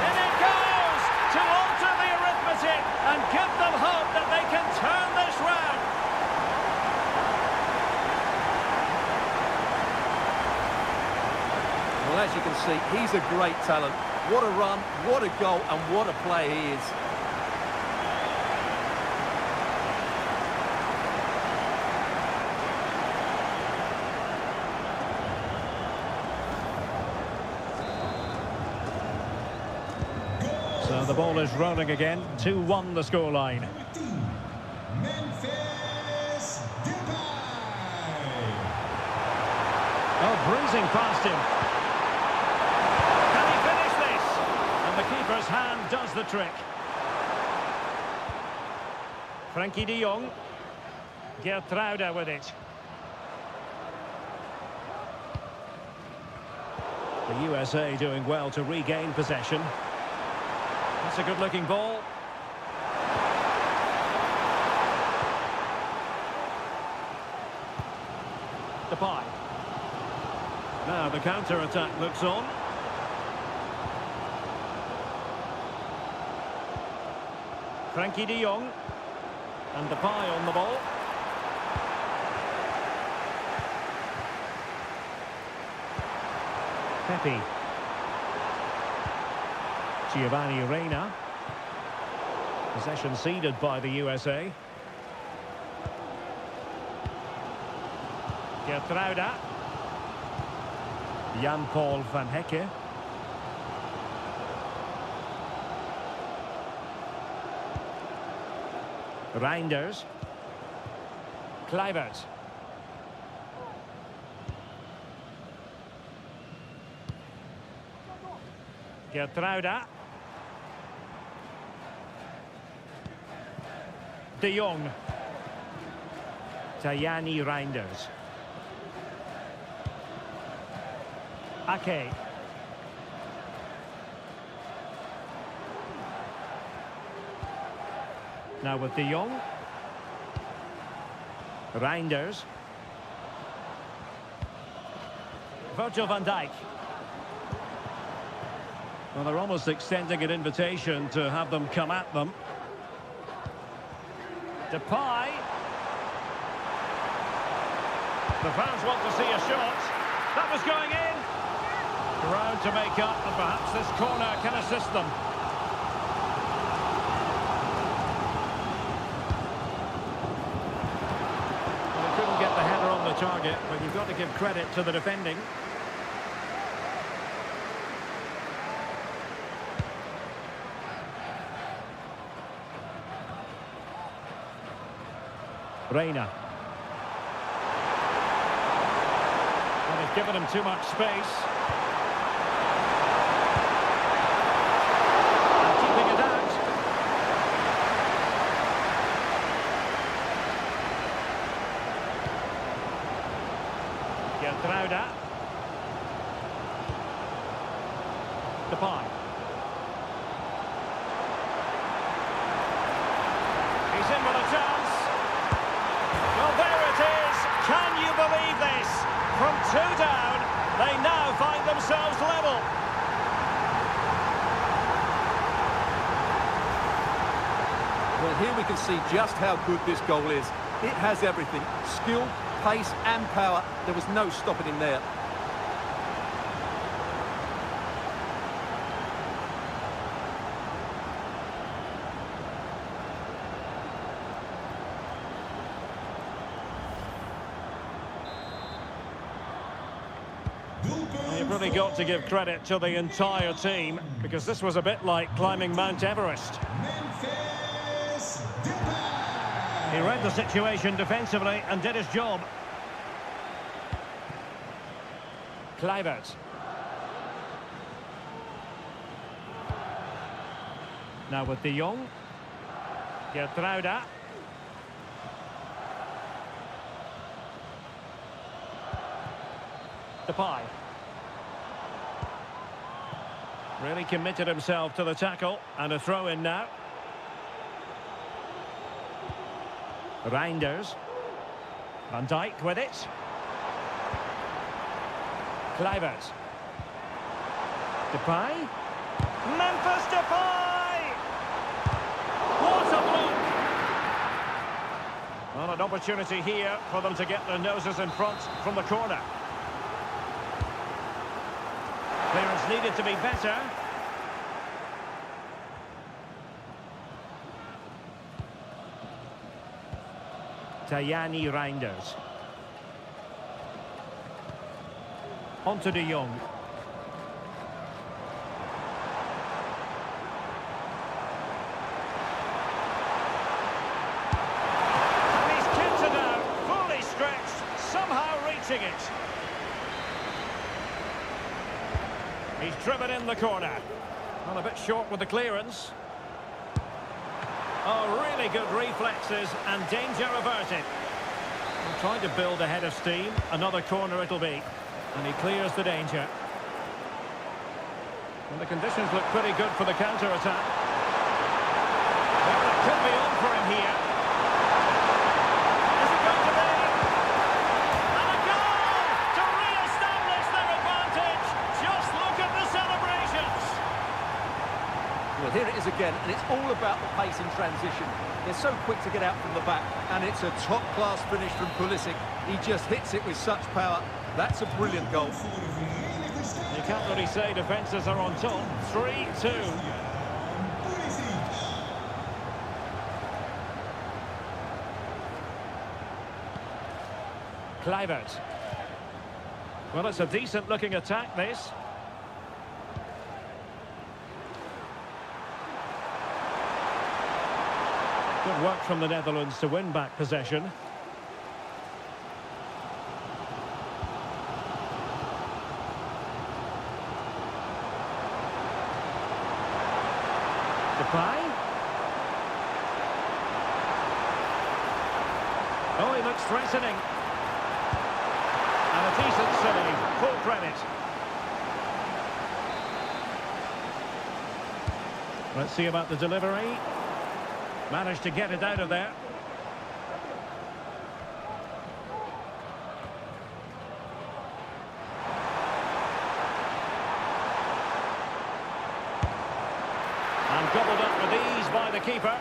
Speaker 1: In it goes to alter the arithmetic and give them hope that they can turn this round.
Speaker 2: Well, as you can see, he's a great talent. What a run, what a goal, and what a play he is.
Speaker 1: So the ball is rolling again. 2-1 the scoreline.
Speaker 3: Memphis Depay.
Speaker 1: Oh, breezing past him. Can he finish this? And the keeper's hand does the trick. Frankie de Jong. Geertruida with it. The USA doing well to regain possession. That's a good-looking ball. Depay. Now the counter-attack looks on. Frankie de Jong. And Depay on the ball. Pepe. Giovanni Reina. Possession ceded by the USA. Geertruida. Jan-Paul van Hecke. Reinders. Kluivert. Geertruida. De Jong. Tajani Reinders. Ake. Now with De Jong. Reinders. Virgil van Dijk. Well, they're almost extending an invitation to have them come at them. Depay. The fans want to see a shot. That was going in. Ground to make up, and perhaps this corner can assist them. Well, they couldn't get the header on the target, but you've got to give credit to the defending. Reina. And they've given him too much space. And keeping it out. Geertruida. Depay. He's in with a chance. Well, there it is. Can you believe this? From 2 down, they now find themselves level.
Speaker 2: Well, here we can see just how good this goal is. It has everything. Skill, pace and power. There was no stopping him there.
Speaker 1: You've really got to give credit to the entire team, because this was a bit like climbing Mount Everest.
Speaker 3: Memphis Depay.
Speaker 1: He read the situation defensively and did his job. Kluivert. Now with De Jong. Geertruida. Depay. Really committed himself to the tackle, and a throw in now. Reinders. Van Dijk with it. Kluivert. Depay. Memphis Depay! What a block! Well, an opportunity here for them to get their noses in front from the corner. Clearance needed to be better. Tajani Reinders. On to De Jong. And he's kicked it out, fully stretched, somehow reaching it. He's driven in the corner. Well, a bit short with the clearance. Oh, really good reflexes and danger averted. I'm trying to build a head of steam. Another corner it'll be. And he clears the danger. And the conditions look pretty good for the counter-attack. Well, it could be on for him here. Is it going to be? And a goal to re-establish their advantage. Just look at the celebrations.
Speaker 2: Well, here it is again, and it's all about the pace in transition. They're so quick to get out from the back, and it's a top-class finish from Pulisic. He just hits it with such power. That's a brilliant goal.
Speaker 1: You can't really say defences are on top. 3-2. Kluivert. Well, it's a decent-looking attack, this. Good work from the Netherlands to win back possession. Depay. Oh, he looks threatening. And a decent save. Full credit. Let's see about the delivery. Managed to get it out of there. And gobbled up with ease by the keeper.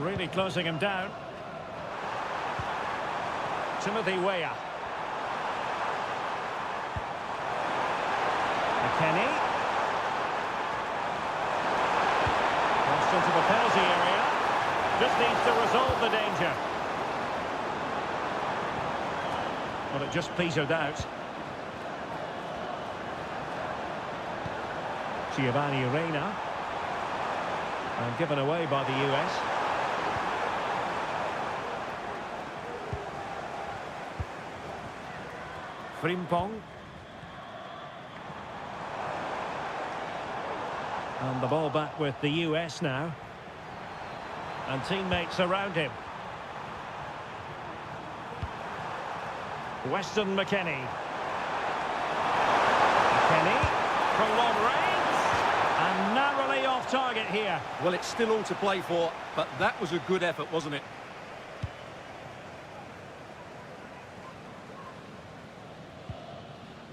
Speaker 1: Really closing him down. Timothy Weah. McKennie. Crossed into the penalty area. Just needs to resolve the danger. Well, it just petered out. Giovanni Reina. And given away by the US. Frimpong. And the ball back with the US now. And teammates around him. Weston McKennie. McKennie from long range. And narrowly off target here.
Speaker 2: Well, it's still all to play for, but that was a good effort, wasn't it?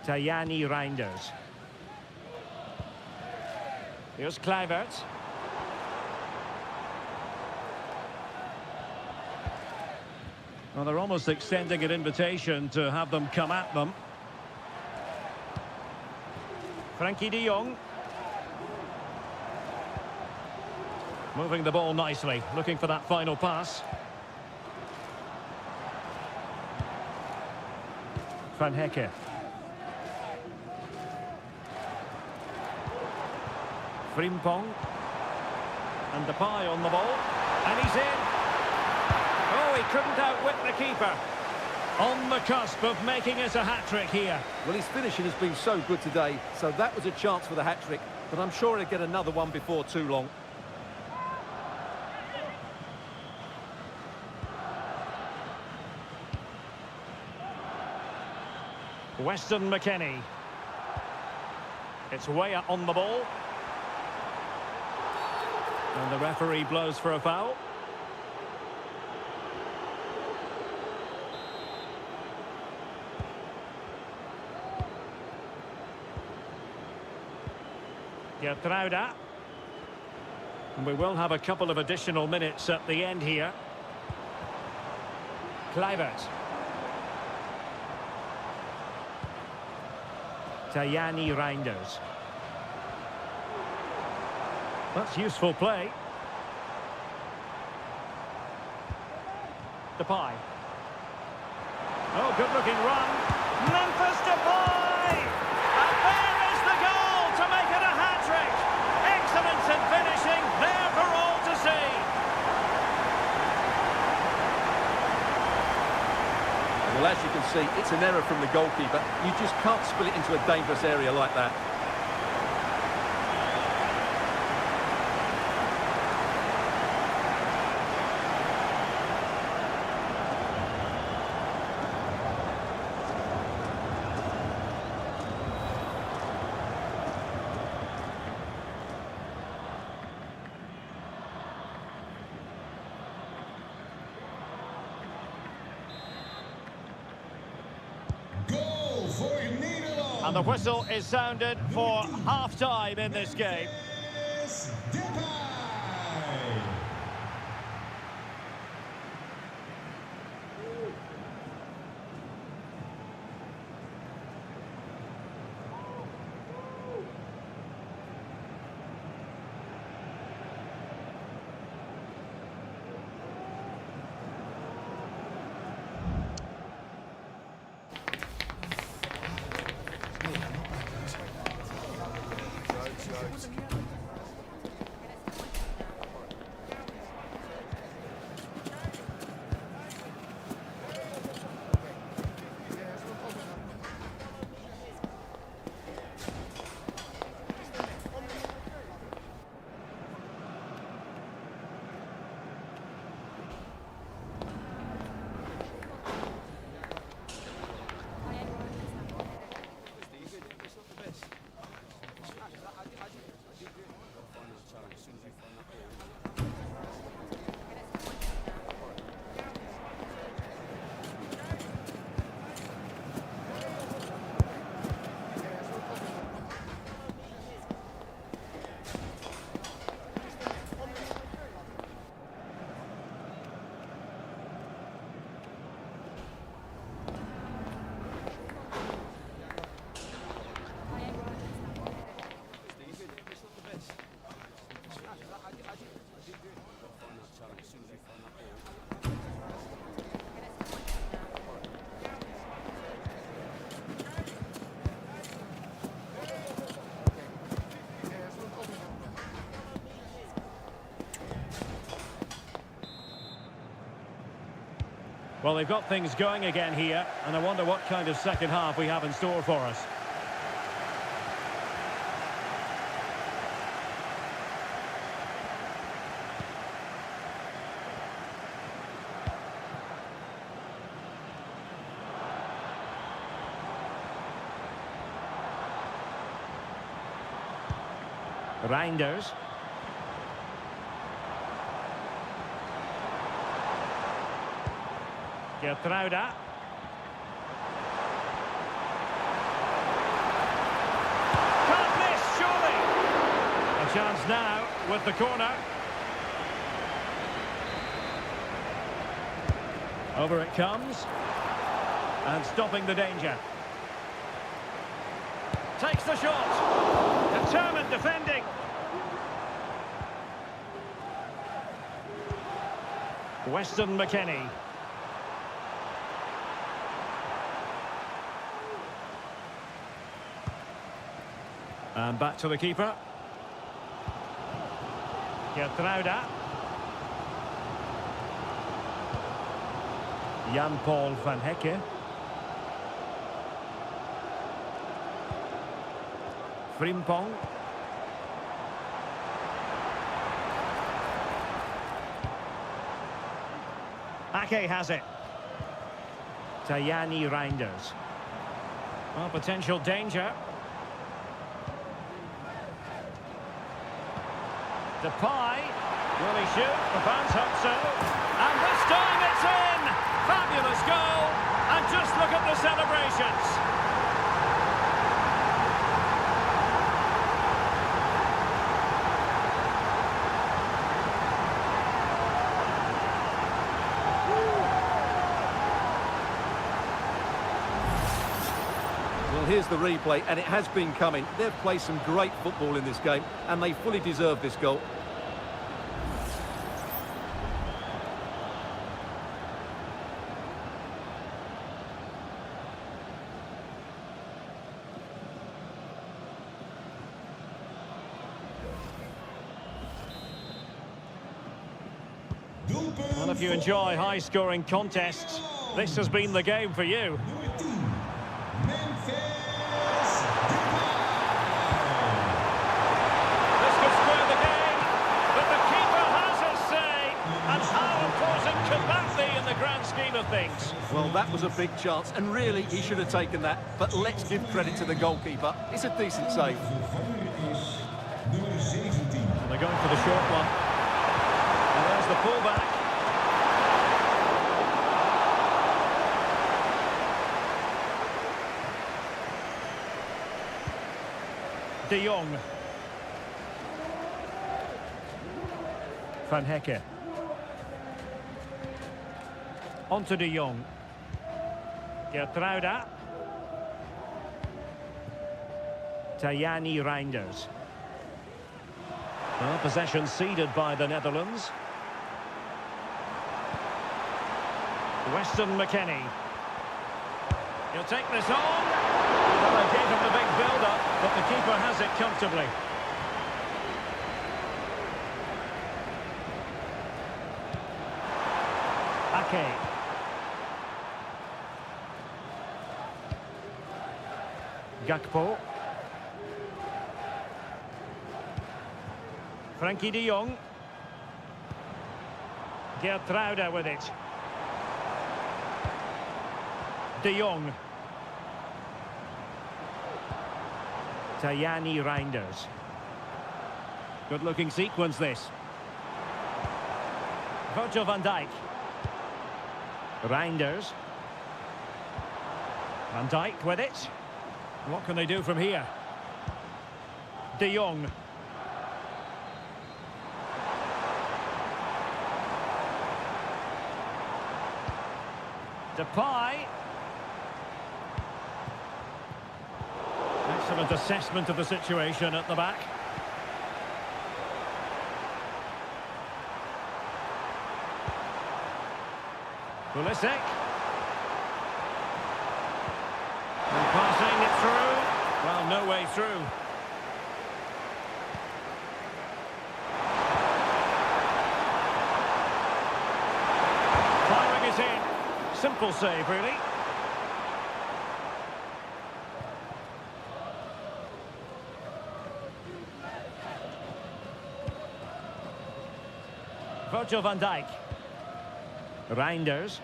Speaker 1: Tajani Reinders. Here's Kluivert. Well, they're almost extending an invitation to have them come at them. Frankie de Jong. Moving the ball nicely, looking for that final pass. Van Hecke. Frimpong. And Depay on the ball. And he's in. Oh, he couldn't outwit the keeper. On the cusp of making it a hat-trick here.
Speaker 2: Well, his finishing has been so good today, so that was a chance for the hat-trick, but I'm sure he'll get another one before too long.
Speaker 1: Weston McKennie. It's Weah on the ball. And the referee blows for a foul. Gertruida. And we will have a couple of additional minutes at the end here. Kluivert. Tajani Reinders. That's useful play. Depay. Oh, good-looking run. Memphis Depay! And there is the goal to make it a hat-trick. Excellence in finishing, there for all to see.
Speaker 2: Well, as you can see, it's an error from the goalkeeper. You just can't spill it into a dangerous area like that.
Speaker 3: Goal for Nederland.
Speaker 1: And the whistle is sounded for half-time in this game.
Speaker 3: Depay.
Speaker 1: Well, they've got things going again here, and I wonder what kind of second half we have in store for us. Reinders. Geertruida. Can't miss, surely. A chance now with the corner. Over it comes. And stopping the danger. Takes the shot. Determined defending. Weston McKennie. And back to the keeper. Geertruida. Jan-Paul van Hecke. Frimpong. Ake has it. Tajani Reinders. Well, potential danger. Depay. Will he shoot? The fans hope so. And this time it's in! Fabulous goal. And just look at the celebrations.
Speaker 2: Well, here's the replay, and it has been coming. They've played some great football in this game, and they fully deserve this goal.
Speaker 1: Well, if you enjoy high-scoring contests, this has been the game for you.
Speaker 3: Nummer 10, Memphis
Speaker 1: This could square the game, but the keeper has his say. And how important could that be in the grand scheme of things?
Speaker 2: Well, that was a big chance, and really, he should have taken that. But let's give credit to the goalkeeper. It's a decent save.
Speaker 3: nummer 17.
Speaker 1: And they're going for the short one. And there's the fullback. De Jong. Van Hecke. On to De Jong. Geertruida. Tajani Reinders. Well, possession ceded by the Netherlands. Weston McKennie. He'll take this on. Well, they gave him the big build-up, but the keeper has it comfortably. Ake. Gakpo. Frankie de Jong. Geertruida with it. De Jong. Tajani Reinders. Good looking sequence this. Virgil van Dijk. Reinders. Van Dijk with it. What can they do from here? De Jong. Depay. Excellent assessment of the situation at the back. Pulisic. And passing it through. Well, no way through. Firing it in. Simple save, really. Virgil van Dijk. Reinders.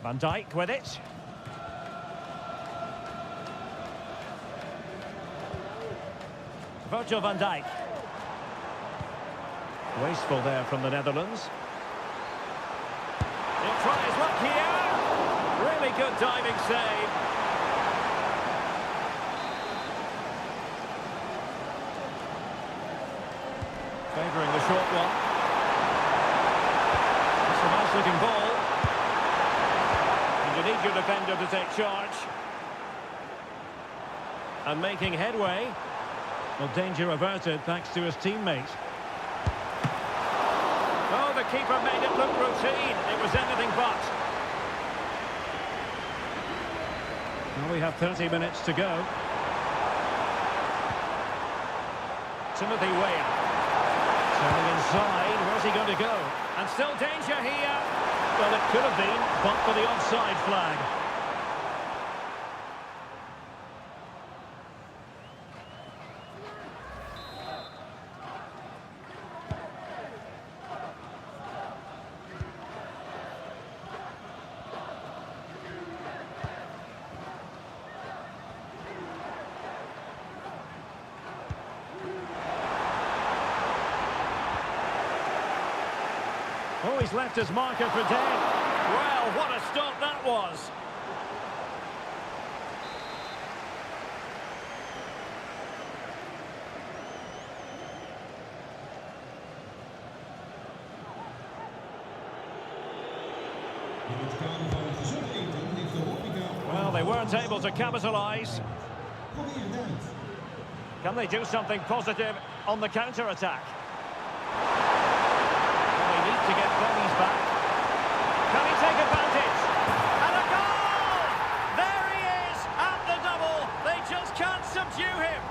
Speaker 1: Van Dijk with it. Virgil van Dijk. Wasteful there from the Netherlands. He'll try his luck here. Really good diving save. Favouring the short one. That's a nice looking ball. And you need your defender to take charge. And making headway. Well, danger averted thanks to his teammate. Oh, the keeper made it look routine. It was anything but. Now we have 30 minutes to go. Timothy Weah. Turning inside. Where's he going to go? And still danger here. Well, it could have been, but for the offside flag. Oh, he's left his marker for dead. Well, what a stop that was. Well, they weren't able to capitalise. Can they do something positive on the counter-attack? To get bodies back. Can he take advantage? And a goal! There he is at the double. They just can't subdue him.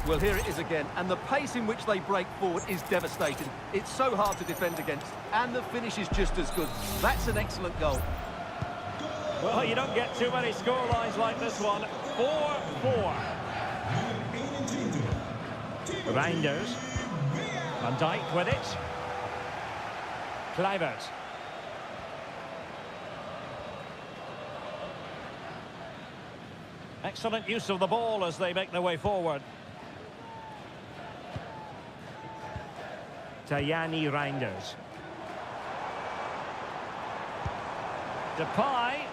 Speaker 2: Well, here it is again, and the pace in which they break forward is devastating. It's so hard to defend against, and the finish is just as good. That's an excellent goal.
Speaker 1: Well, you don't get too many scorelines like this one. 4-4. Reinders. Van Dijk with it. Kluivert. Excellent use of the ball as they make their way forward. Tajani Reinders. Depay.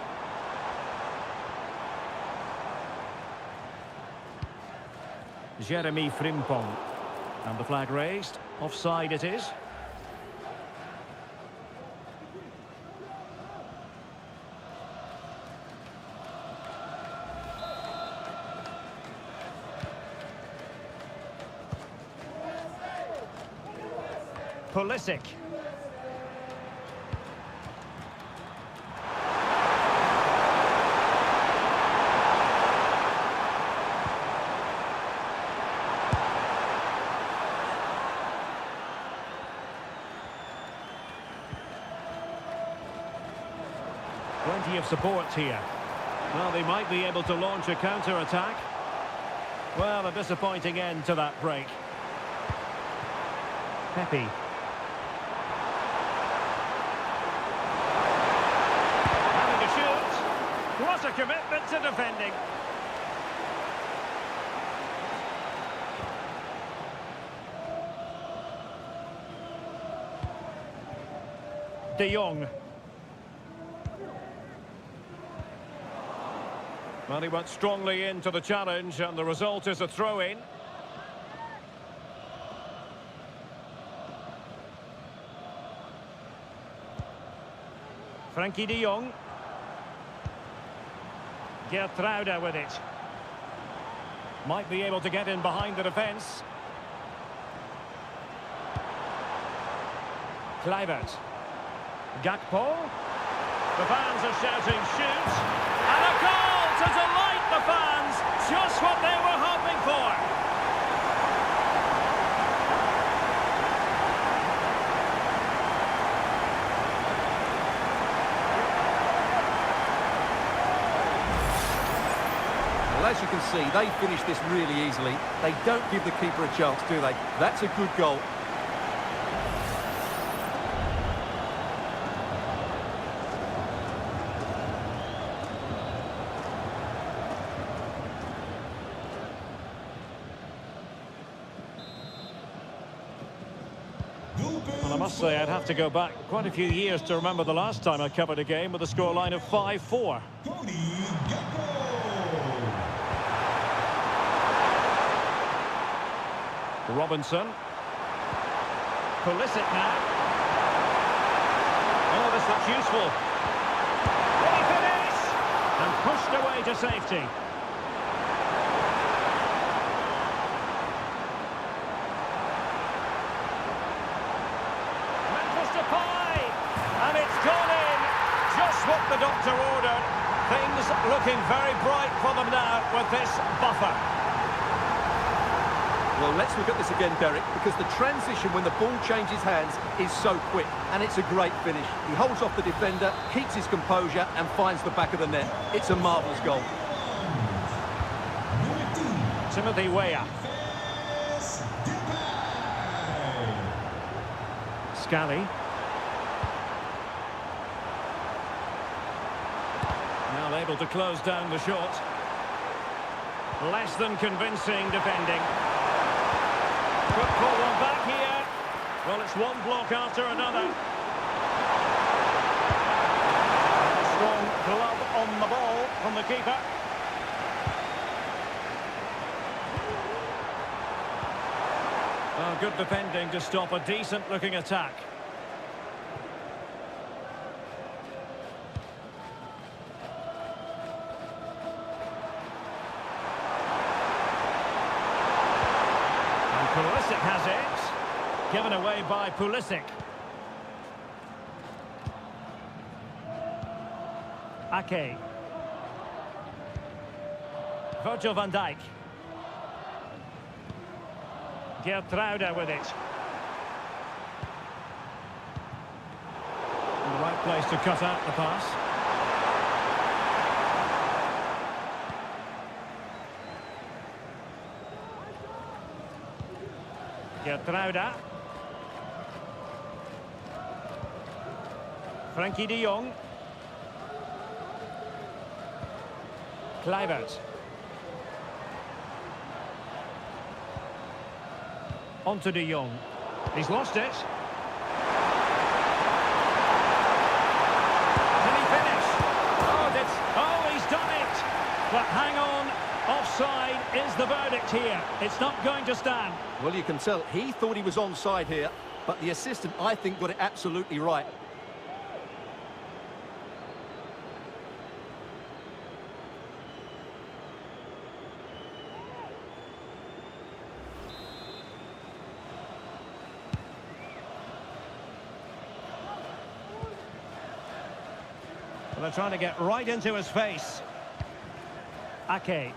Speaker 1: Jeremy Frimpong. And the flag raised. Offside it is. Pulisic. Plenty of support here. Well, they might be able to launch a counter-attack. Well, a disappointing end to that break. Pepe. Having to shoot. What a commitment to defending. De Jong. Well, he went strongly into the challenge, and the result is a throw-in. Frankie de Jong. Geertruida with it. Might be able to get in behind the defence. Kluivert. Gakpo. The fans are shouting shoot. And a goal to delight the fans. Just what they were hoping for.
Speaker 2: as you can see, they finish this really easily. They don't give the keeper a chance, do they? That's a good goal.
Speaker 1: Well, I must say I'd have to go back quite a few years to remember the last time I covered a game with a scoreline of 5-4.
Speaker 3: Cody Gakpo.
Speaker 1: Robinson. Pulisic now. Oh, this looks useful. Will he finish? And pushed away to safety. Memphis Depay. And it's gone in. Just what the doctor ordered. Things looking very bright for them now with this buffer.
Speaker 2: Well, let's look at this again, Derek, because the transition when the ball changes hands is so quick, and it's a great finish. He holds off the defender, keeps his composure, and finds the back of the net. It's a marvellous goal.
Speaker 1: Timothy Weah. Scally. Now able to close down the shot. Less than convincing defending. Could pull one back here. Well, it's one block after another. A strong glove on the ball from the keeper. Well, good defending to stop a decent-looking attack. Pulisic has it. Given away by Pulisic. Ake. Virgil van Dijk. Geertruida with it. In the right place to cut out the pass. Geertruida. Frenkie de Jong. Kluivert. Onto de Jong. He's lost it. Can he finish? Oh, he's done it! But hang on. Offside is the verdict here. It's not going to stand.
Speaker 2: Well, you can tell he thought he was onside here, but the assistant, I think, got it absolutely right.
Speaker 1: Well, they're trying to get right into his face. Ake.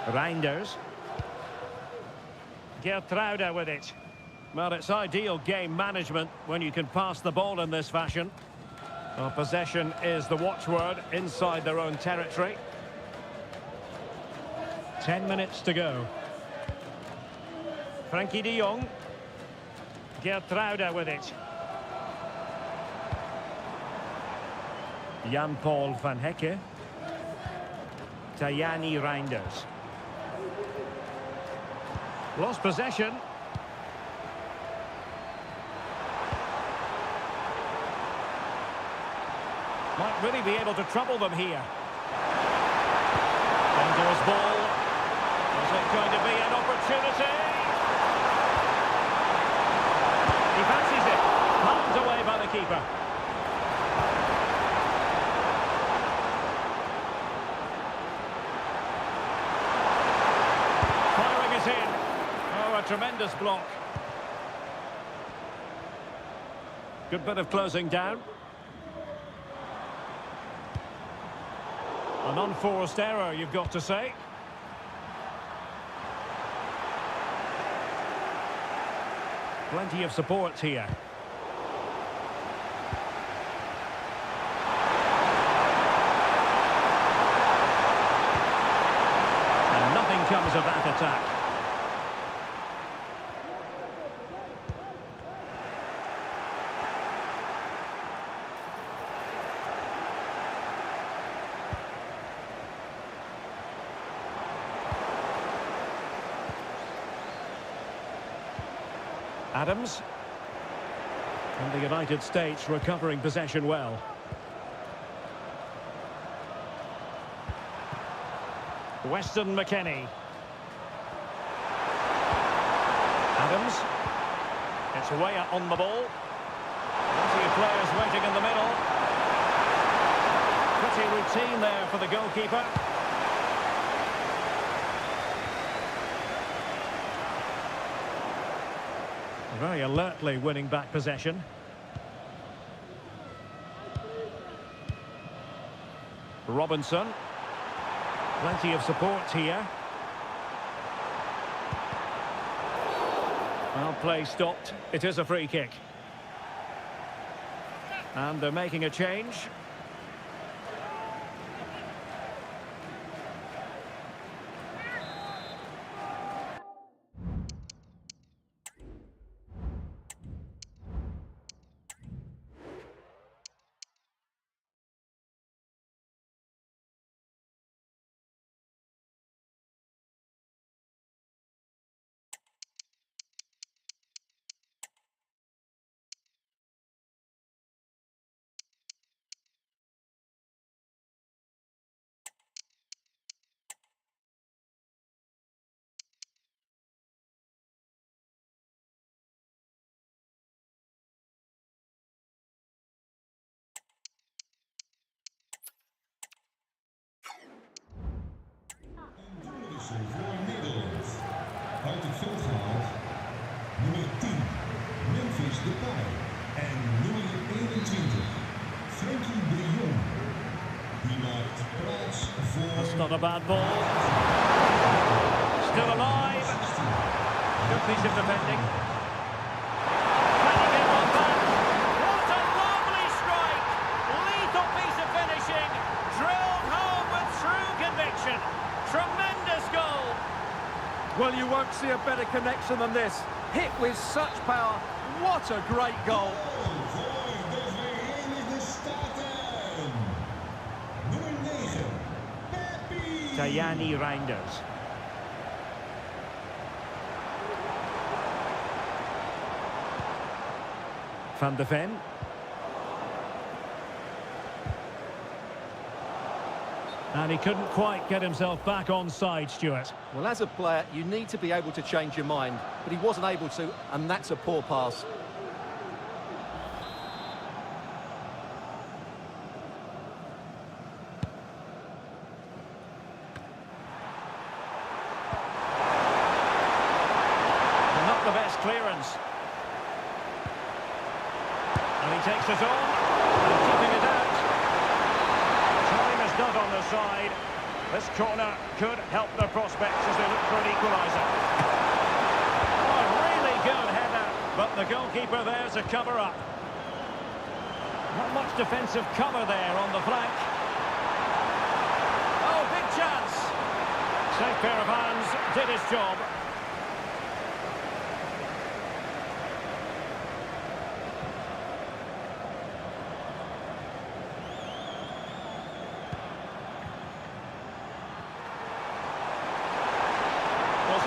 Speaker 1: Reinders. Geertruida with it. Well, it's ideal game management when you can pass the ball in this fashion. Well, possession is the watchword inside their own territory. 10 minutes to go. Frenkie de Jong. Geertruida with it. Jan-Paul van Hecke. Tajani Reinders. Lost possession. Might really be able to trouble them here. Moore's ball. Is it going to be an opportunity? He fancies it. Palmed away by the keeper. Firing it in. Oh, a tremendous block. Good bit of closing down. An unforced error, you've got to say. Plenty of support here. And nothing comes of that attack. Adams. And the United States recovering possession well. Weston McKennie. Adams. It's Weah on the ball. Plenty of players waiting in the middle. Pretty routine there for the goalkeeper. Very alertly winning back possession. Robinson. Plenty of support here. Well, play stopped. It is a free kick. And they're making a change.
Speaker 3: Voor Nederland. Uit het veld gehaald. Nummer 10, Memphis Depay. En nummer 21, Frenkie de Jong. Die maakt plaats voor...
Speaker 1: That's not a bad ball. Still alive. Good piece of defending. Can he get one back? What a lovely strike! Lethal piece of finishing. Drilled home with true conviction. Tremendous goal.
Speaker 2: Well, you won't see a better connection than this. Hit with such power. What a great goal.
Speaker 3: Voor de Verenigde Staten. Nummer 9, Pepe.
Speaker 1: Tajani Reinders. Van de Ven. And he couldn't quite get himself back on side, Stuart.
Speaker 2: Well, as a player, you need to be able to change your mind, but he wasn't able to, and that's a poor pass.
Speaker 1: Not the best clearance. And he takes it on, and keeping it out. Time is not on the side. This corner could help the prospects as they look for an equaliser. Oh, really good header, but the goalkeeper there to cover up. Not much defensive cover there on the flank. Oh, big chance. Safe pair of hands, did his job.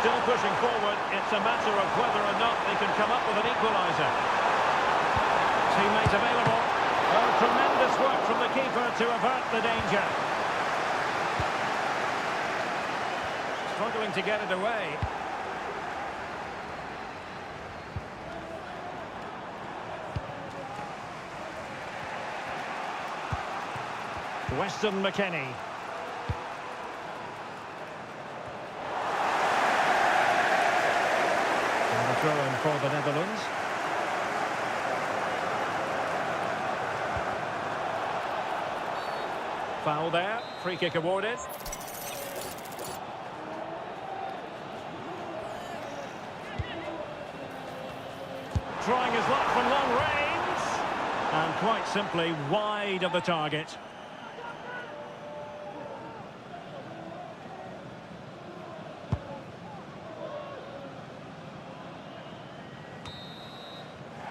Speaker 1: Still pushing forward, it's a matter of whether or not they can come up with an equaliser. Teammate available. Oh, tremendous work from the keeper to avert the danger. struggling to get it away. Weston McKennie. And a throw in for the Netherlands. Foul there. Free kick awarded. Trying his luck from long range. And quite simply wide of the target.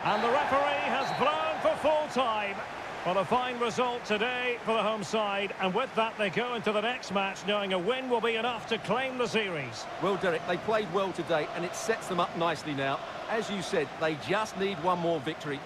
Speaker 1: And the referee has blown for full time. Well, a fine result today for the home side, and with that they go into the next match knowing a win will be enough to claim the series.
Speaker 2: Well, Derek, they played well today, and it sets them up nicely now. As you said, they just need one more victory.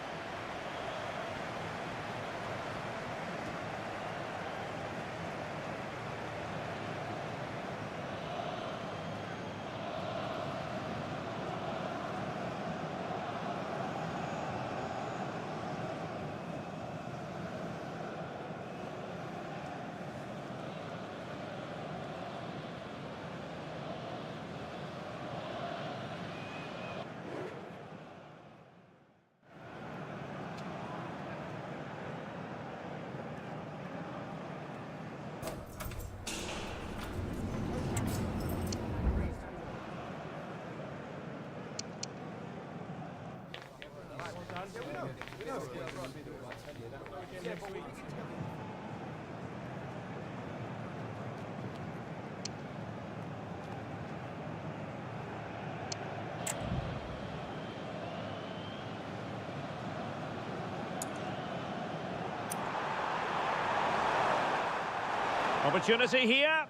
Speaker 1: Opportunity here.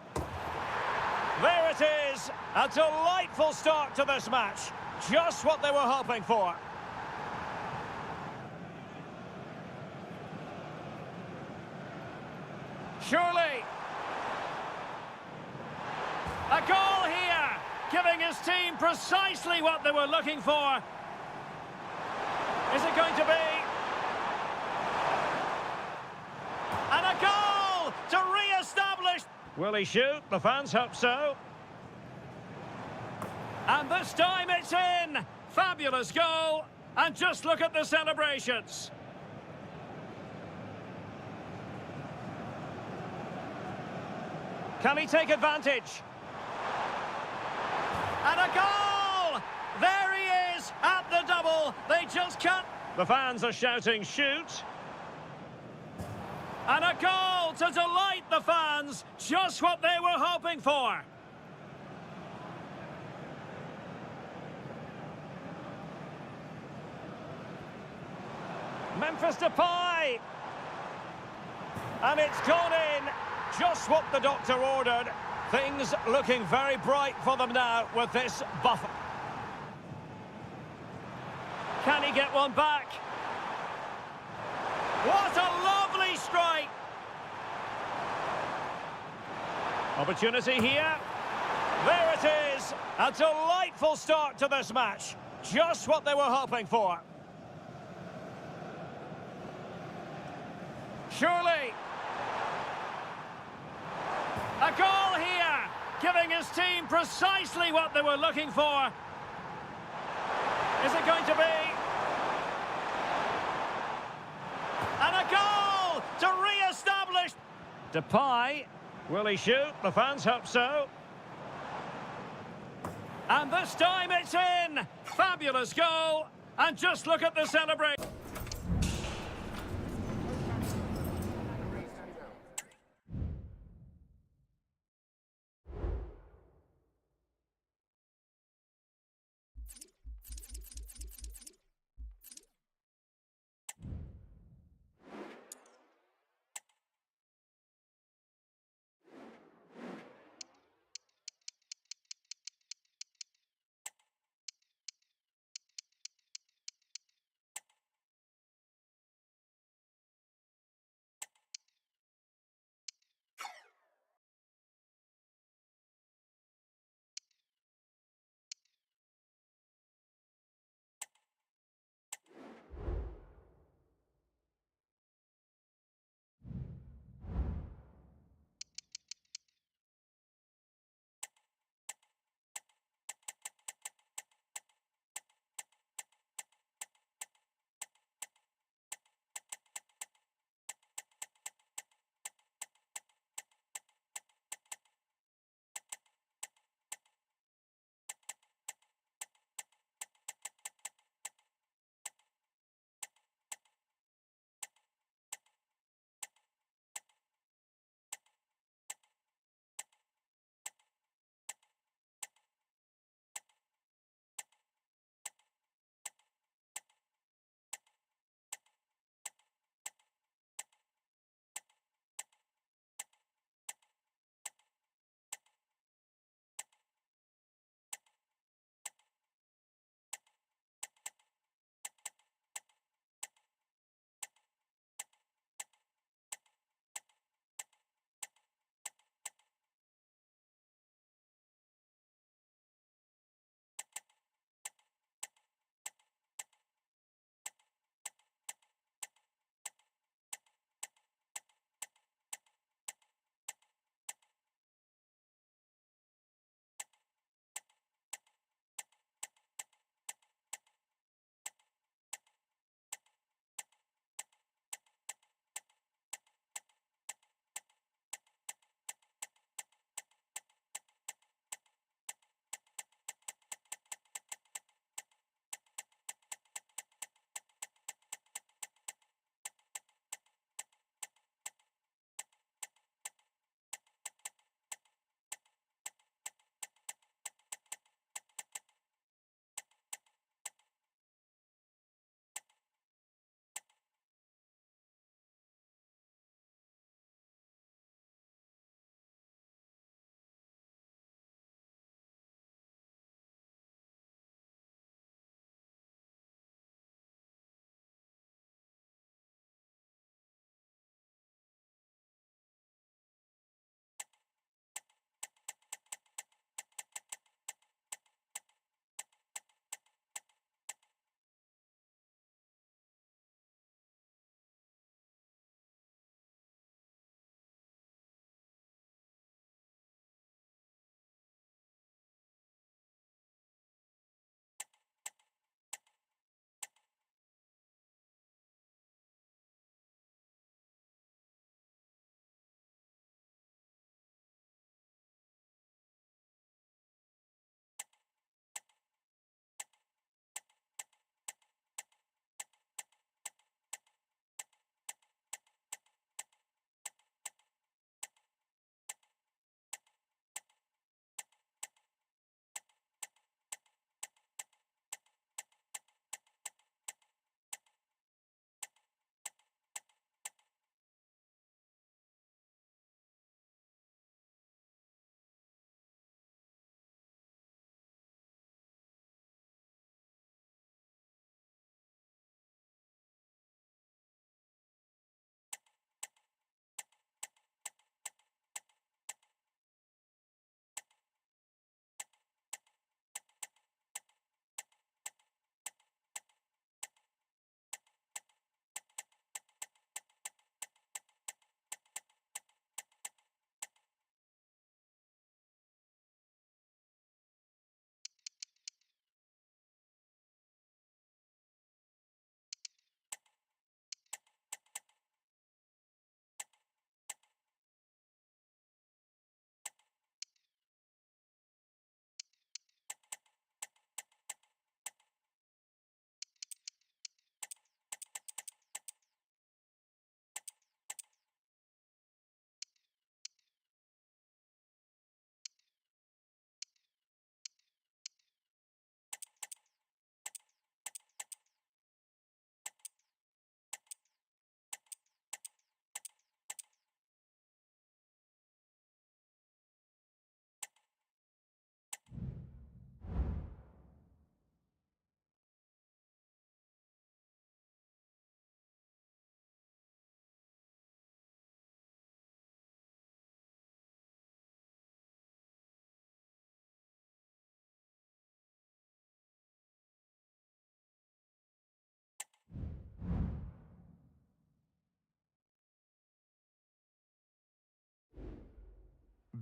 Speaker 1: There it is. A delightful start to this match. Just what they were hoping for. Surely. A goal here, giving his team precisely what they were looking for. Is it going to be? And a goal to re-establish. Will he shoot? The fans hope so. And this time it's in. Fabulous goal. And just look at the celebrations. Can he take advantage? And a goal! There he is at the double. They just can't. The fans are shouting shoot. And a goal to delight the fans. Just what they were hoping for. Memphis Depay. And it's gone in. Just what the doctor ordered. Things looking very bright for them now with this buffer. Can he get one back? What a lovely strike! Opportunity here. There it is. A delightful start to this match. Just what they were hoping for. Surely. A goal here, giving his team precisely what they were looking for. Is it going to be? And a goal to re-establish. Depay, will he shoot? The fans hope so. And this time it's in. Fabulous goal. And just look at the celebration.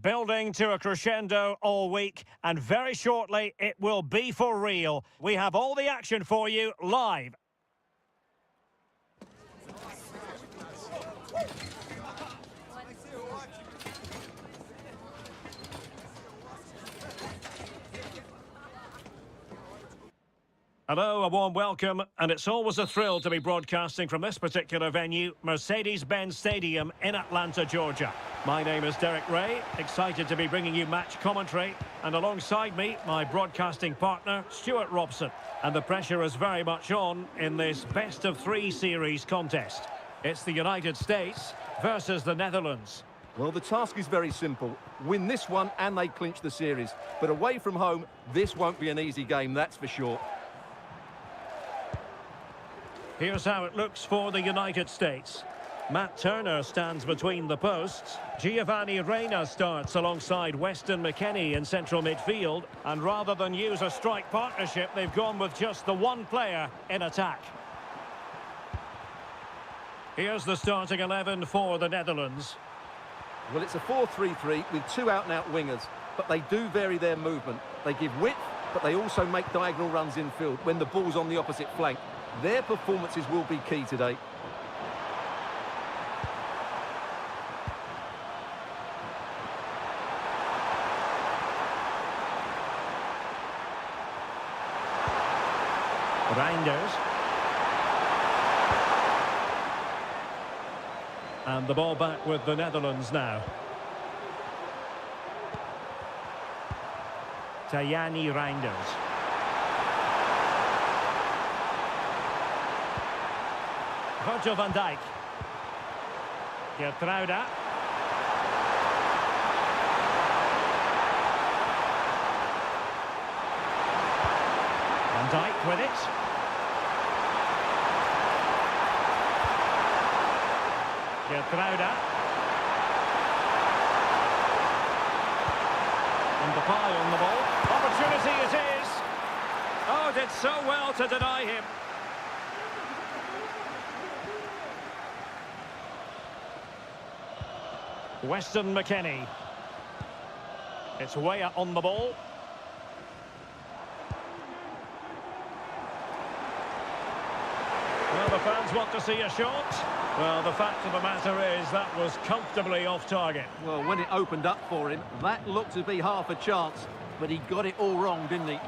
Speaker 1: building to a crescendo all week, and very shortly it will be for real. We have all the action for you live. Hello, a warm welcome, and it's always a thrill to be broadcasting from this particular venue, Mercedes-Benz Stadium in Atlanta, Georgia. My name is Derek Ray, excited to be bringing you match commentary, and alongside me, my broadcasting partner, Stuart Robson. And the pressure is very much on in this best-of-3 series contest. It's the United States versus the Netherlands.
Speaker 2: Well, the task is very simple. Win this one and they clinch the series. But away from home, this won't be an easy game, that's for sure.
Speaker 1: Here's how it looks for the United States. Matt Turner stands between the posts. Giovanni Reyna starts alongside Weston McKennie in central midfield. And rather than use a strike partnership, they've gone with just the one player in attack. Here's the starting 11 for the Netherlands.
Speaker 2: Well, it's a 4-3-3 with two out-and-out wingers. But they do vary their movement. They give width, but they also make diagonal runs infield when the ball's on the opposite flank. Their performances will be key today.
Speaker 1: Reinders. And the ball back with the Netherlands now. Tajani Reinders. Virgil van Dijk. Geertruida. Van Dijk with it. Geertruida. And Depay on the ball. Opportunity it is. Oh, did so well to deny him. Weston McKennie. It's Weah on the ball. Well, the fans want to see a shot. Well, the fact of the matter is that was comfortably off target.
Speaker 2: Well, when it opened up for him, that looked to be half a chance, but he got it all wrong, didn't he?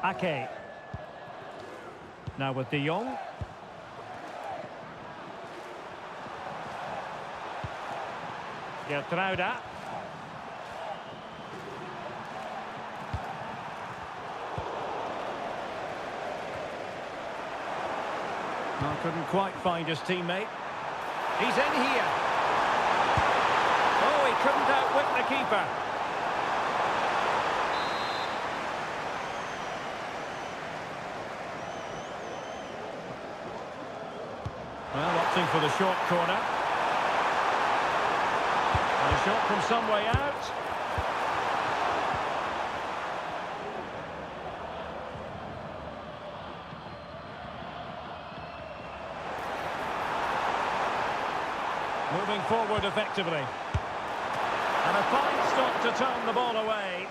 Speaker 1: Ake. Now with De Jong. Geertruida. Well, couldn't quite find his teammate. He's in here. Oh, he couldn't outwit the keeper. Well, opting for the short corner. And a shot from some way out. Moving forward effectively. And a fine stop to turn the ball away.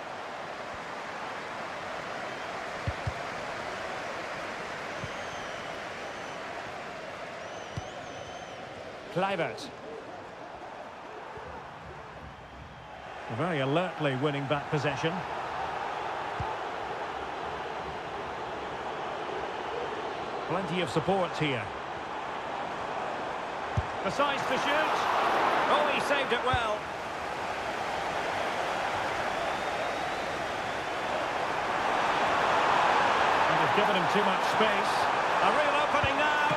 Speaker 1: Kluivert. Very alertly winning back possession. Plenty of support here. Decides to shoot. Oh, he saved it well. And they've given him too much space. A real opening now.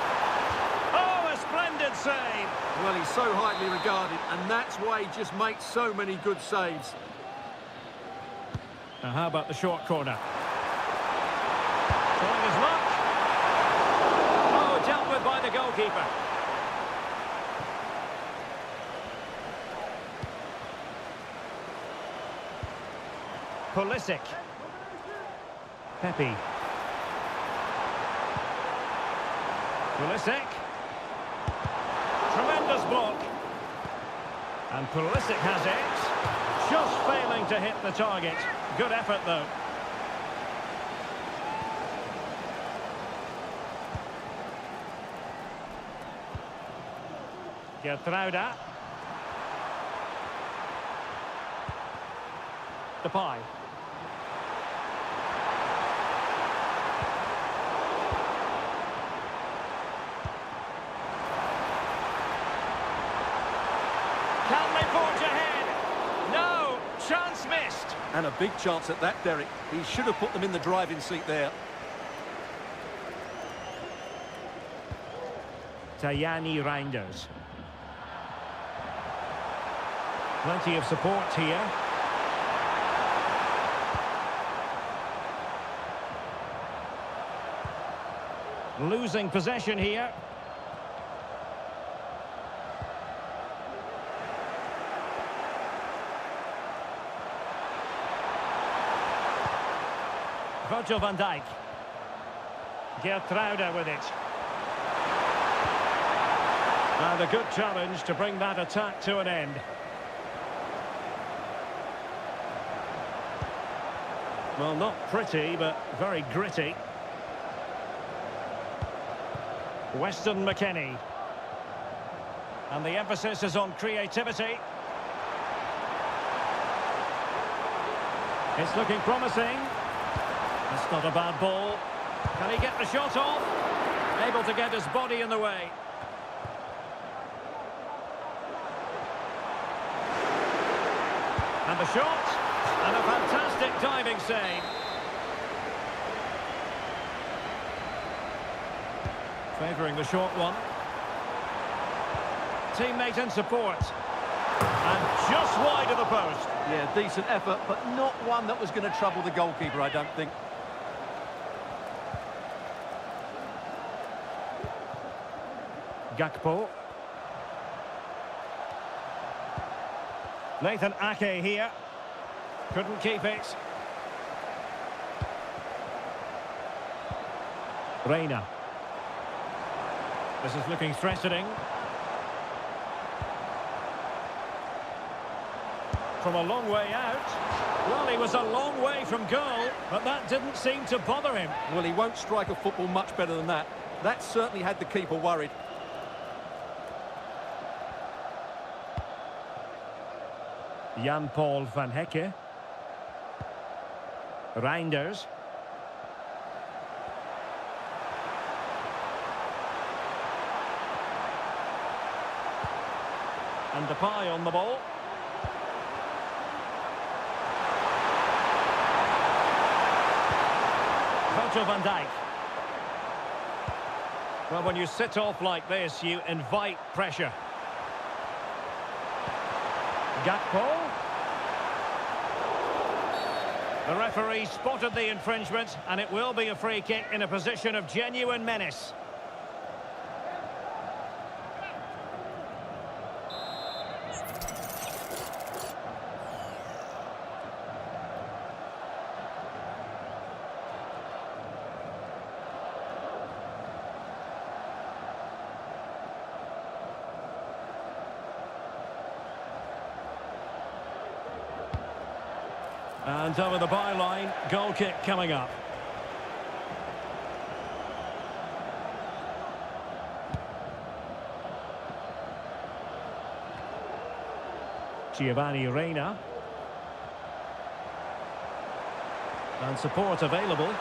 Speaker 1: Oh, a splendid save.
Speaker 2: Well, he's so highly regarded, and that's why he just makes so many good saves.
Speaker 1: Now, how about the short corner? Showing his luck. Oh, dealt with by the goalkeeper. Pulisic. Pepe. this block. And Pulisic has it. Just failing to hit the target. Good effort, though. Geertruida. Depay. Can they forge ahead? No, chance missed.
Speaker 2: And a big chance at that, Derek. He should have put them in the driving seat there.
Speaker 1: Tajani Reinders. Plenty of support here. Losing possession here. Virgil van Dijk. Geertruida with it. And a good challenge to bring that attack to an end. Well, not pretty, but very gritty. Weston McKennie. And the emphasis is on creativity. It's looking promising. It's not a bad ball. Can he get the shot off? Able to get his body in the way. And the shot. And a fantastic diving save. Favouring the short one. Teammate in support. And just wide of the post.
Speaker 2: Yeah, decent effort, but not one that was going to trouble the goalkeeper, I don't think.
Speaker 1: Gakpo. Nathan Ake here. Couldn't keep it. Reina. This is looking threatening. From a long way out. Well, he was a long way from goal, but that didn't seem to bother him.
Speaker 2: Well, he won't strike a football much better than that. That certainly had the keeper worried.
Speaker 1: Jan-Paul van Hecke. Reinders. And Depay on the ball. Virgil van Dijk. Well, when you sit off like this, you invite pressure. Gakpo. The referee spotted the infringement, and it will be a free kick in a position of genuine menace. And over the byline, goal kick coming up. Giovanni Reina. And support available.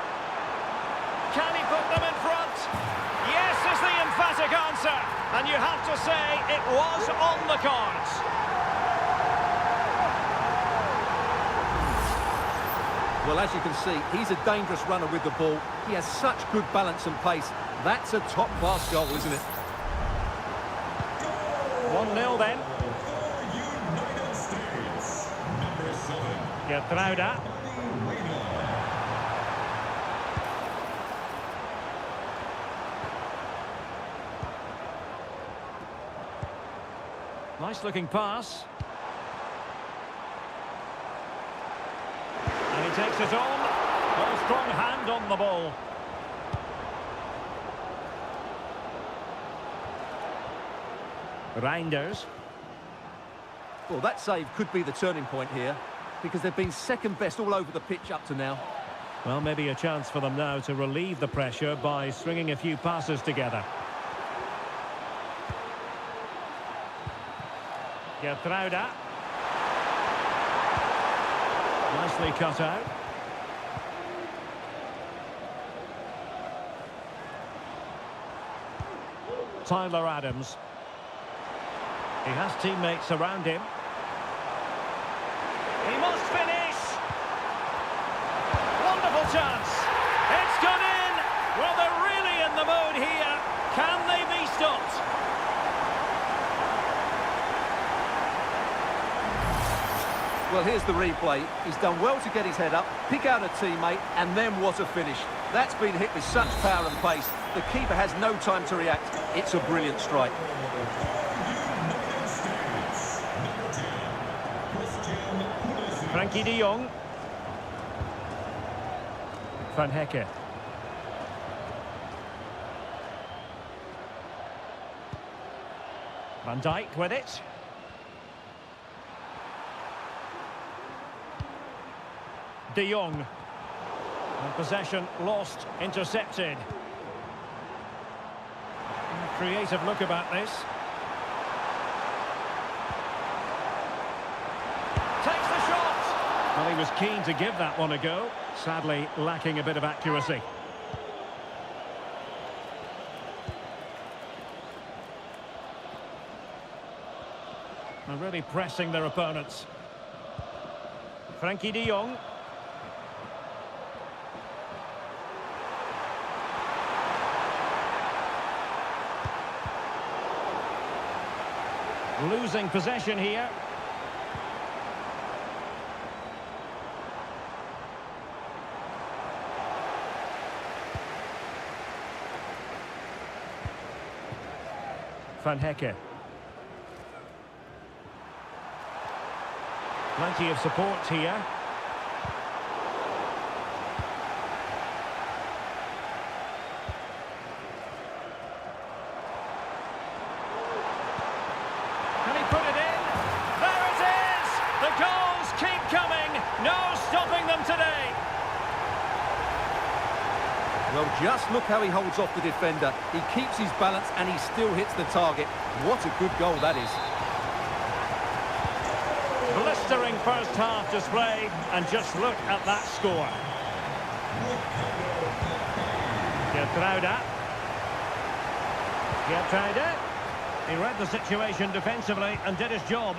Speaker 1: Can he put them in front? Yes is the emphatic answer. And you have to say it was on the cards.
Speaker 2: Well, as you can see, he's a dangerous runner with the ball. He has such good balance and pace. That's a top-class goal, isn't it?
Speaker 1: 1-0 then.
Speaker 3: For United States, number 7.
Speaker 1: Geertruida. Nice looking pass. And he takes it on. Well, strong hand on the ball. Reinders.
Speaker 2: Well, that save could be the turning point here, because they've been second best all over the pitch up to now.
Speaker 1: Well, maybe a chance for them now to relieve the pressure by stringing a few passes together. Gertruida. Nicely cut out. Tyler Adams. He has teammates around him. He must finish! Wonderful chance! It's gone in! Well, they're really in the mood here. Can they be stopped?
Speaker 2: Well, here's the replay. He's done well to get his head up, pick out a teammate, and then what a finish. That's been hit with such power and pace. The keeper has no time to react. It's a brilliant strike.
Speaker 3: United States. Number 10, Christian Pulisic.
Speaker 1: Frankie de Jong. Van Hecke. Van Dijk with it. De Jong. And possession lost, intercepted. Creative look about this. Takes the shot! Well, he was keen to give that one a go. Sadly, lacking a bit of accuracy. And really pressing their opponents. Frankie de Jong. Losing possession here. Van Hecke. Plenty of support here. Can he put it in? There it is! The goals keep coming. No stopping them today.
Speaker 2: Well, just look how he holds off the defender. He keeps his balance and he still hits the target. What a good goal that is.
Speaker 1: Blistering first half display, and just look at that score. Gertruida. Gertruida. He read the situation defensively and did his job.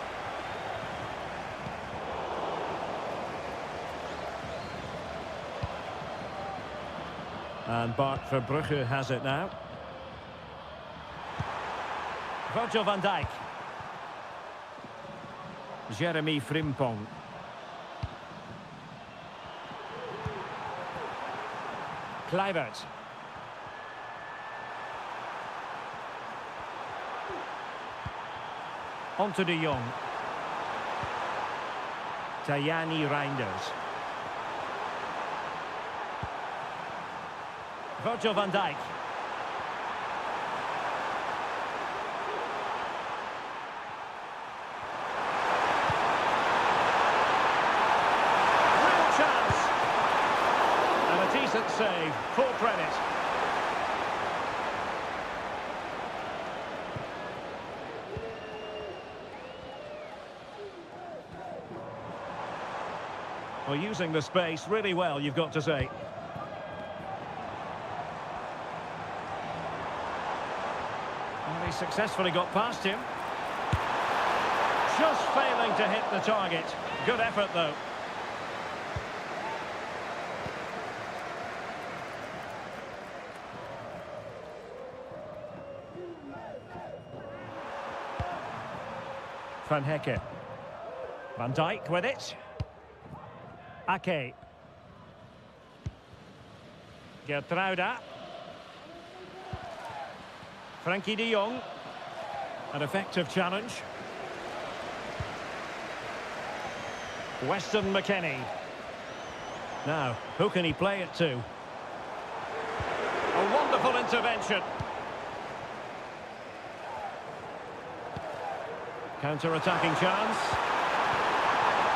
Speaker 1: And Bart Verbrugge has it now. Virgil van Dijk. Jeremy Frimpong. Kluivert. On to de Jong. Tajani Reinders. Virgil van Dijk. Real chance. And a decent save. Full credit. Well, using the space really well, you've got to say. And he successfully got past him. Just failing to hit the target. Good effort, though. Van Hecke. Van Dijk with it. Ake. Gertruida. Frankie de Jong. An effective challenge. Weston McKennie. Now, who can he play it to? A wonderful intervention. Counter-attacking chance.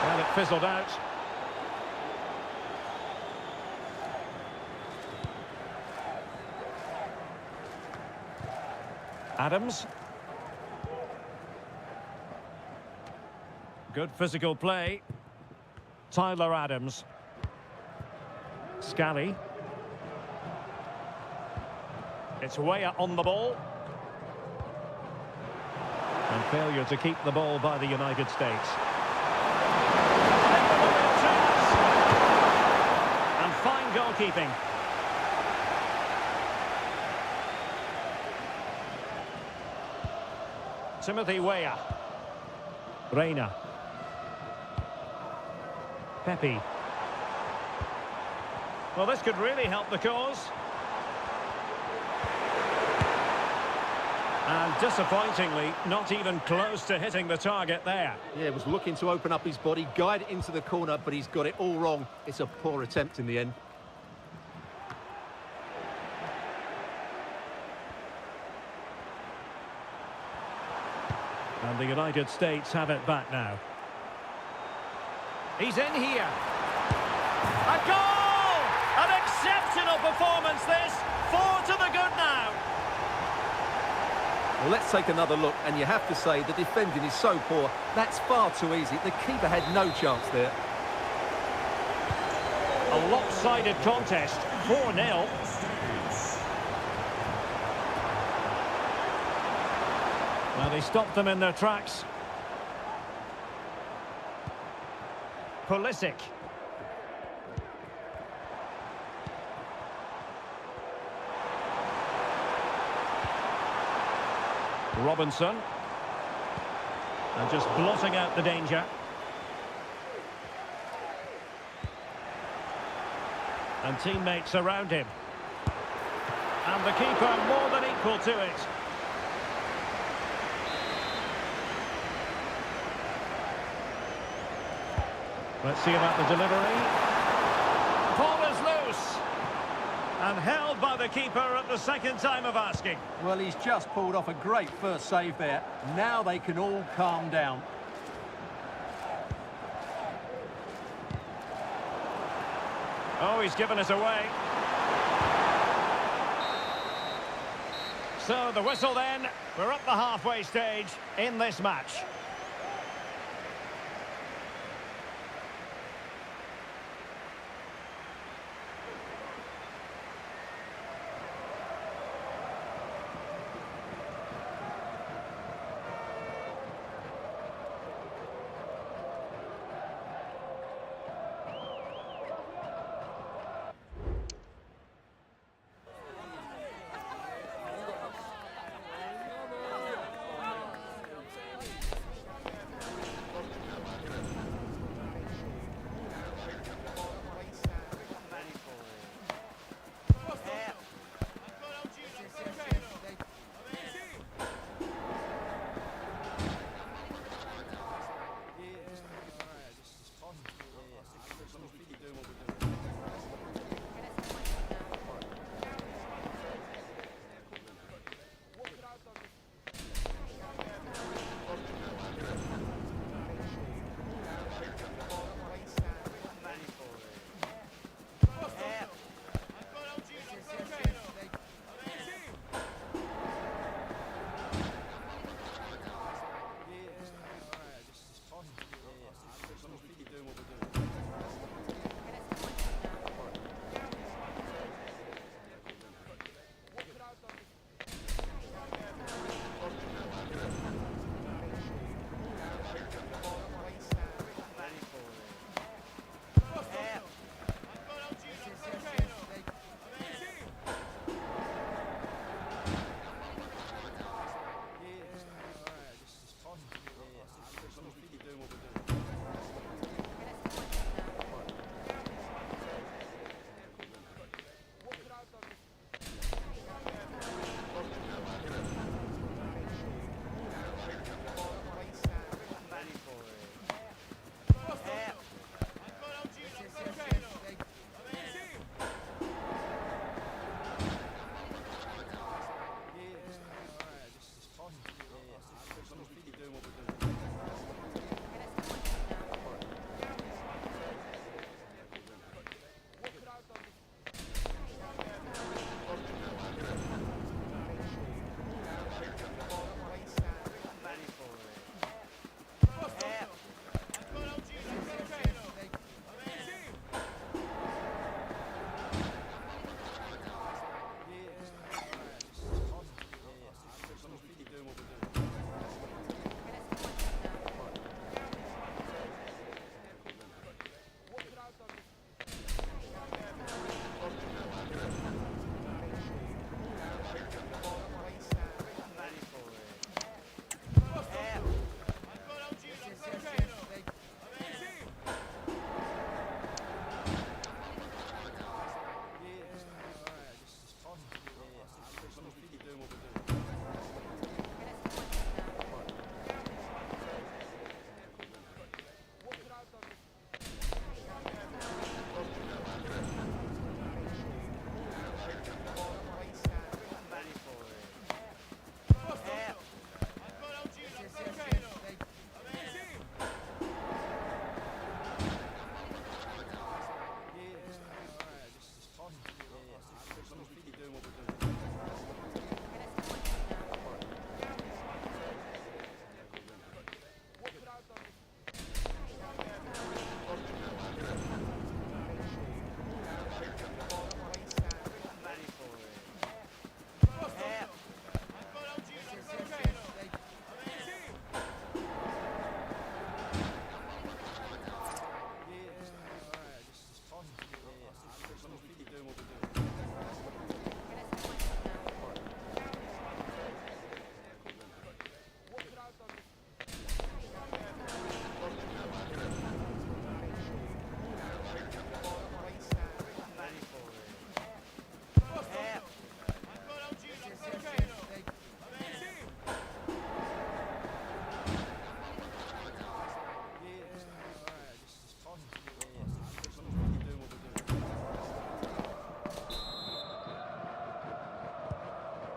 Speaker 1: Well, it fizzled out. Adams. Good physical play. Tyler Adams. Scally. It's Weah on the ball. And failure to keep the ball by the United States. And fine goalkeeping. Timothy Weah. Reina. Pepe. Well, this could really help the cause. And disappointingly, not even close to hitting the target there.
Speaker 2: Yeah, was looking to open up his body, guide it into the corner, but he's got it all wrong. It's a poor attempt in the end.
Speaker 1: And the United States have it back now. He's in here. A goal! An exceptional performance this. 4 to the good now.
Speaker 2: Well, let's take another look, and you have to say the defending is so poor. That's far too easy. The keeper had no chance there.
Speaker 1: A lopsided contest. 4-0. Well, they stopped them in their tracks. Pulisic. Robinson. And just blotting out the danger. And teammates around him. And the keeper more than equal to it. Let's see about the delivery. Ball is loose. And held by the keeper at the second time of asking.
Speaker 2: Well, he's just pulled off a great first save there. Now they can all calm down.
Speaker 1: Oh, he's given us away. So the whistle then. We're up the halfway stage in this match.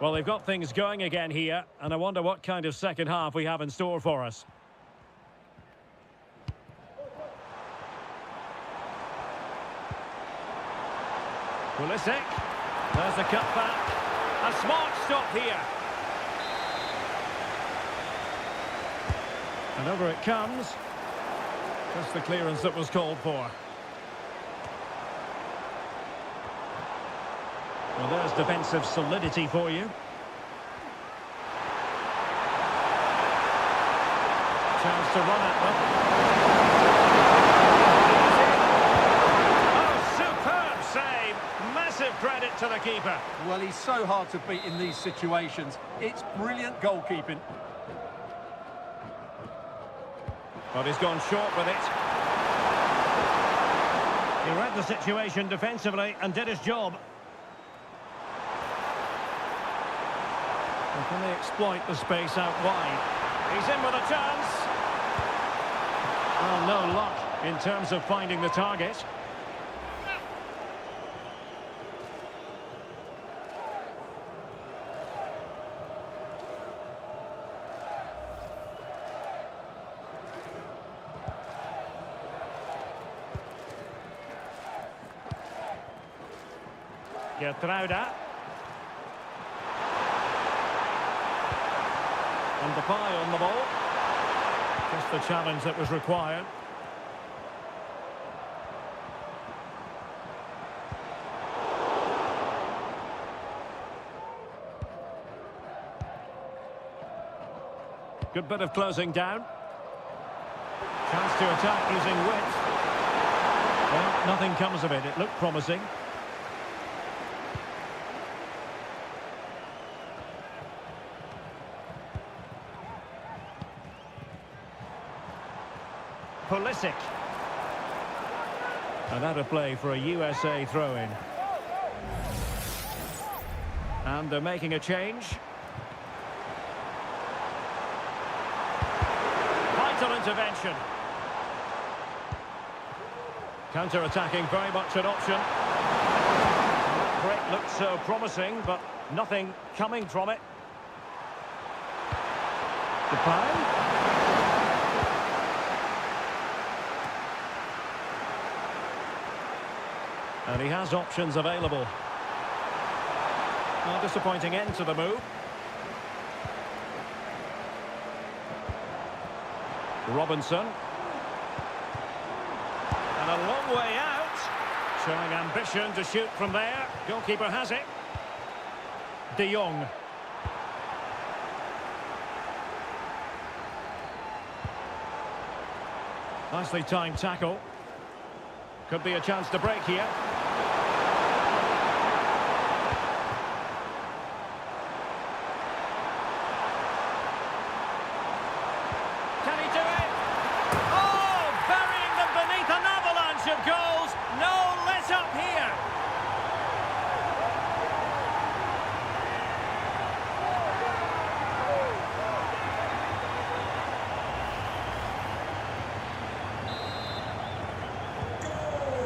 Speaker 1: Well, they've got things going again here, and I wonder what kind of second half we have in store for us. Pulisic. There's the cut back. A smart stop here. And over it comes. Just the clearance that was called for. Well, there's defensive solidity for you. Chance to run at them. Oh, superb save. Massive credit to the keeper.
Speaker 2: Well, he's so hard to beat in these situations. It's brilliant goalkeeping.
Speaker 1: But he's gone short with it. He read the situation defensively and did his job. And can they exploit the space out wide? He's in with a chance. Oh, no luck in terms of finding the target. Geertruida. And Depay on the ball. Just the challenge that was required. Good bit of closing down. Chance to attack using width. Well, nothing comes of it. It looked promising. Pulisic. And out of play for a USA throw-in. And they're making a change. Vital intervention. Counter-attacking, very much an option. That break looked so promising, but nothing coming from it. Depay. And he has options available. A disappointing end to the move. Robinson. And a long way out. Showing ambition to shoot from there. Goalkeeper has it. De Jong. Nicely timed tackle. Could be a chance to break here. Can he do it? Oh, burying them beneath an avalanche of goals. No let up here.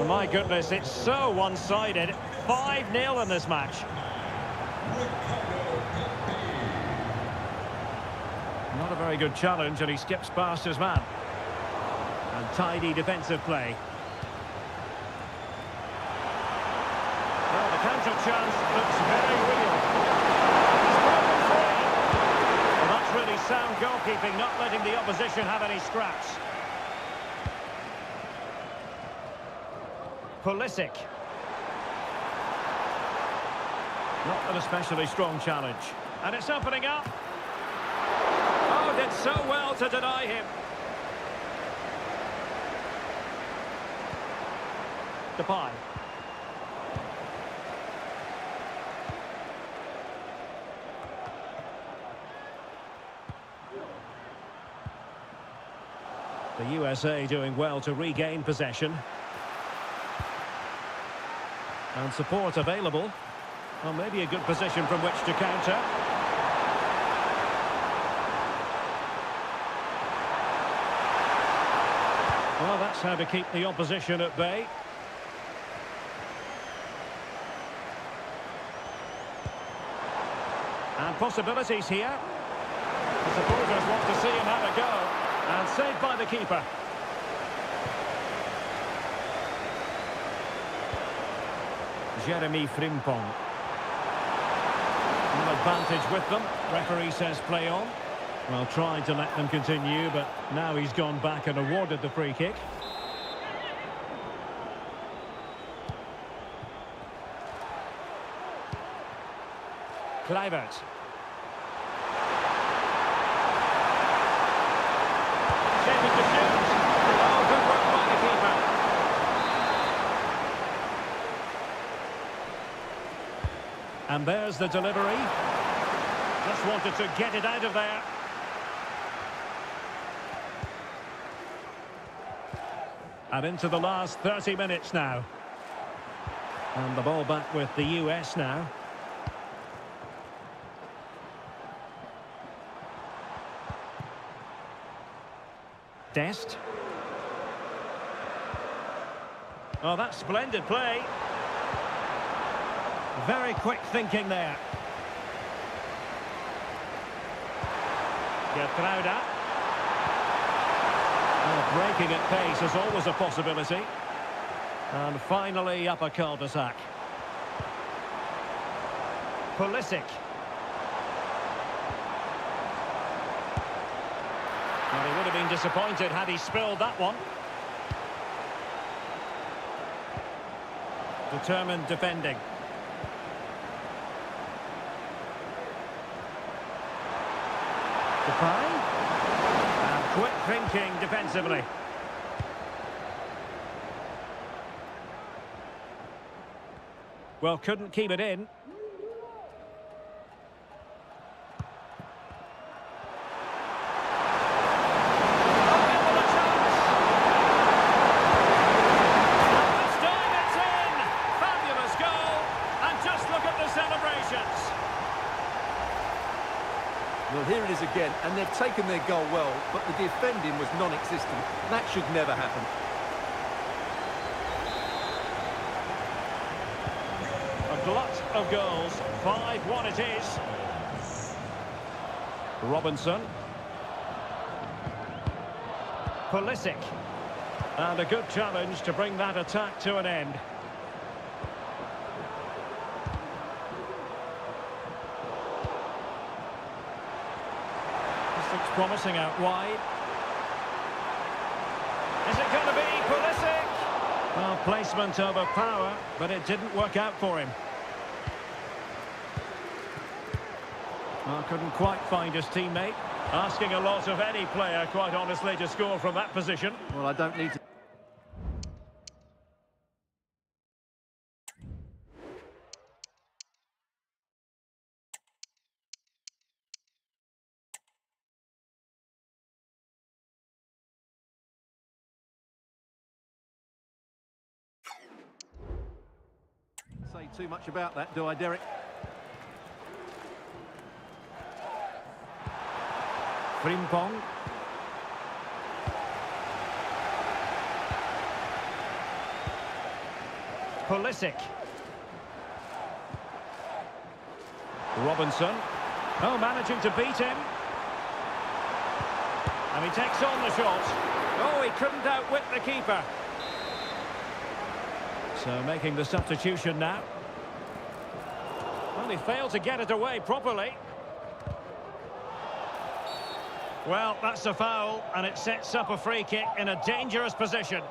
Speaker 1: Oh, my goodness, it's so one-sided. 5-0 in this match. Not a very good challenge, and he skips past his man. And tidy defensive play. Well, the counter chance looks very real. He's broken free. Well, that's really sound goalkeeping, not letting the opposition have any scraps. Pulisic. Not an especially strong challenge. And it's opening up. Oh, did so well to deny him. Depay. The USA doing well to regain possession. And support available. Well, maybe a good position from which to counter. Well, that's how to keep the opposition at bay. And possibilities here. The supporters want to see him have a go. And saved by the keeper. Jeremy Frimpong. An advantage with them. Referee says play on. Well, trying to let them continue, but now he's gone back and awarded the free kick. Kluivert. Shaping to shoot. Oh, good work by the keeper. And there's the delivery. Just wanted to get it out of there. And into the last 30 minutes now. And the ball back with the US now. Dest. Oh, that's splendid play. Very quick thinking there. Geertruida. Oh, breaking at pace is always a possibility. And finally up a cul-de-sac. Pulisic. Well, he would have been disappointed had he spilled that one. Determined defending. Depay. And quick thinking defensively. Well, couldn't keep it in.
Speaker 2: Well, here it is again, and they've taken their goal well, but the defending was non-existent. That should never happen.
Speaker 1: A glut of goals. 5-1 it is. Robinson. Pulisic. And a good challenge to bring that attack to an end. Looks promising out wide. Is it going to be Pulisic? Well, placement over power, but it didn't work out for him. Well, couldn't quite find his teammate. Asking a lot of any player, quite honestly, to score from that position.
Speaker 2: Well, I don't need to... say too much about that, do I, Derek?
Speaker 1: Frimpong. Pulisic. Robinson. Oh, managing to beat him. And he takes on the shot. Oh, he couldn't outwit the keeper. So making the substitution now. Well, he failed to get it away properly. Well, that's a foul, and it sets up a free kick in a dangerous position.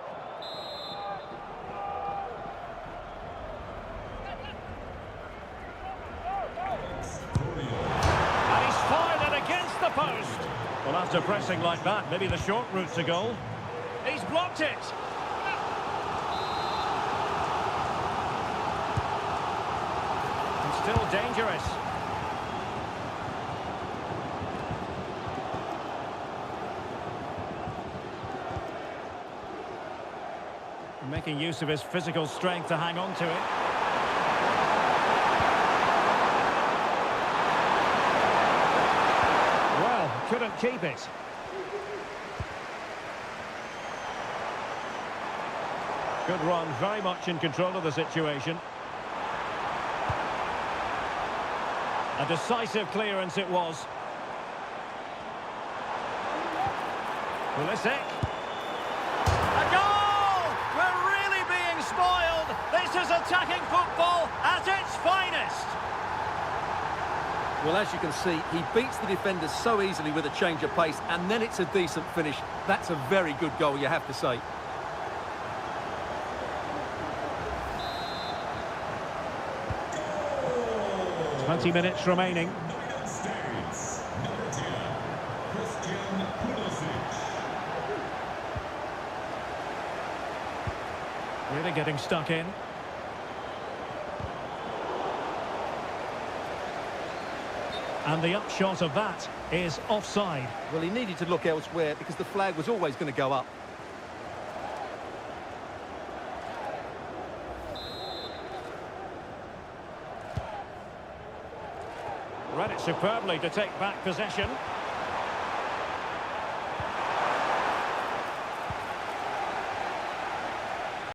Speaker 1: And he's fired it against the post. Well, after pressing like that, maybe the short route to goal. He's blocked it. And still dangerous. Making use of his physical strength to hang on to it. Well, couldn't keep it. Good run, very much in control of the situation. A decisive clearance it was. Pulisic. A goal! We're really being spoiled. This is attacking football at its finest.
Speaker 2: Well, as you can see, he beats the defenders so easily with a change of pace, and then it's a decent finish. That's a very good goal, you have to say.
Speaker 3: Goal!
Speaker 1: 20 minutes remaining.
Speaker 3: United States, number 10, Christian Pulisic.
Speaker 1: Really getting stuck in. And the upshot of that is offside.
Speaker 2: Well, he needed to look elsewhere because the flag was always going to go up.
Speaker 1: Read it superbly to take back possession.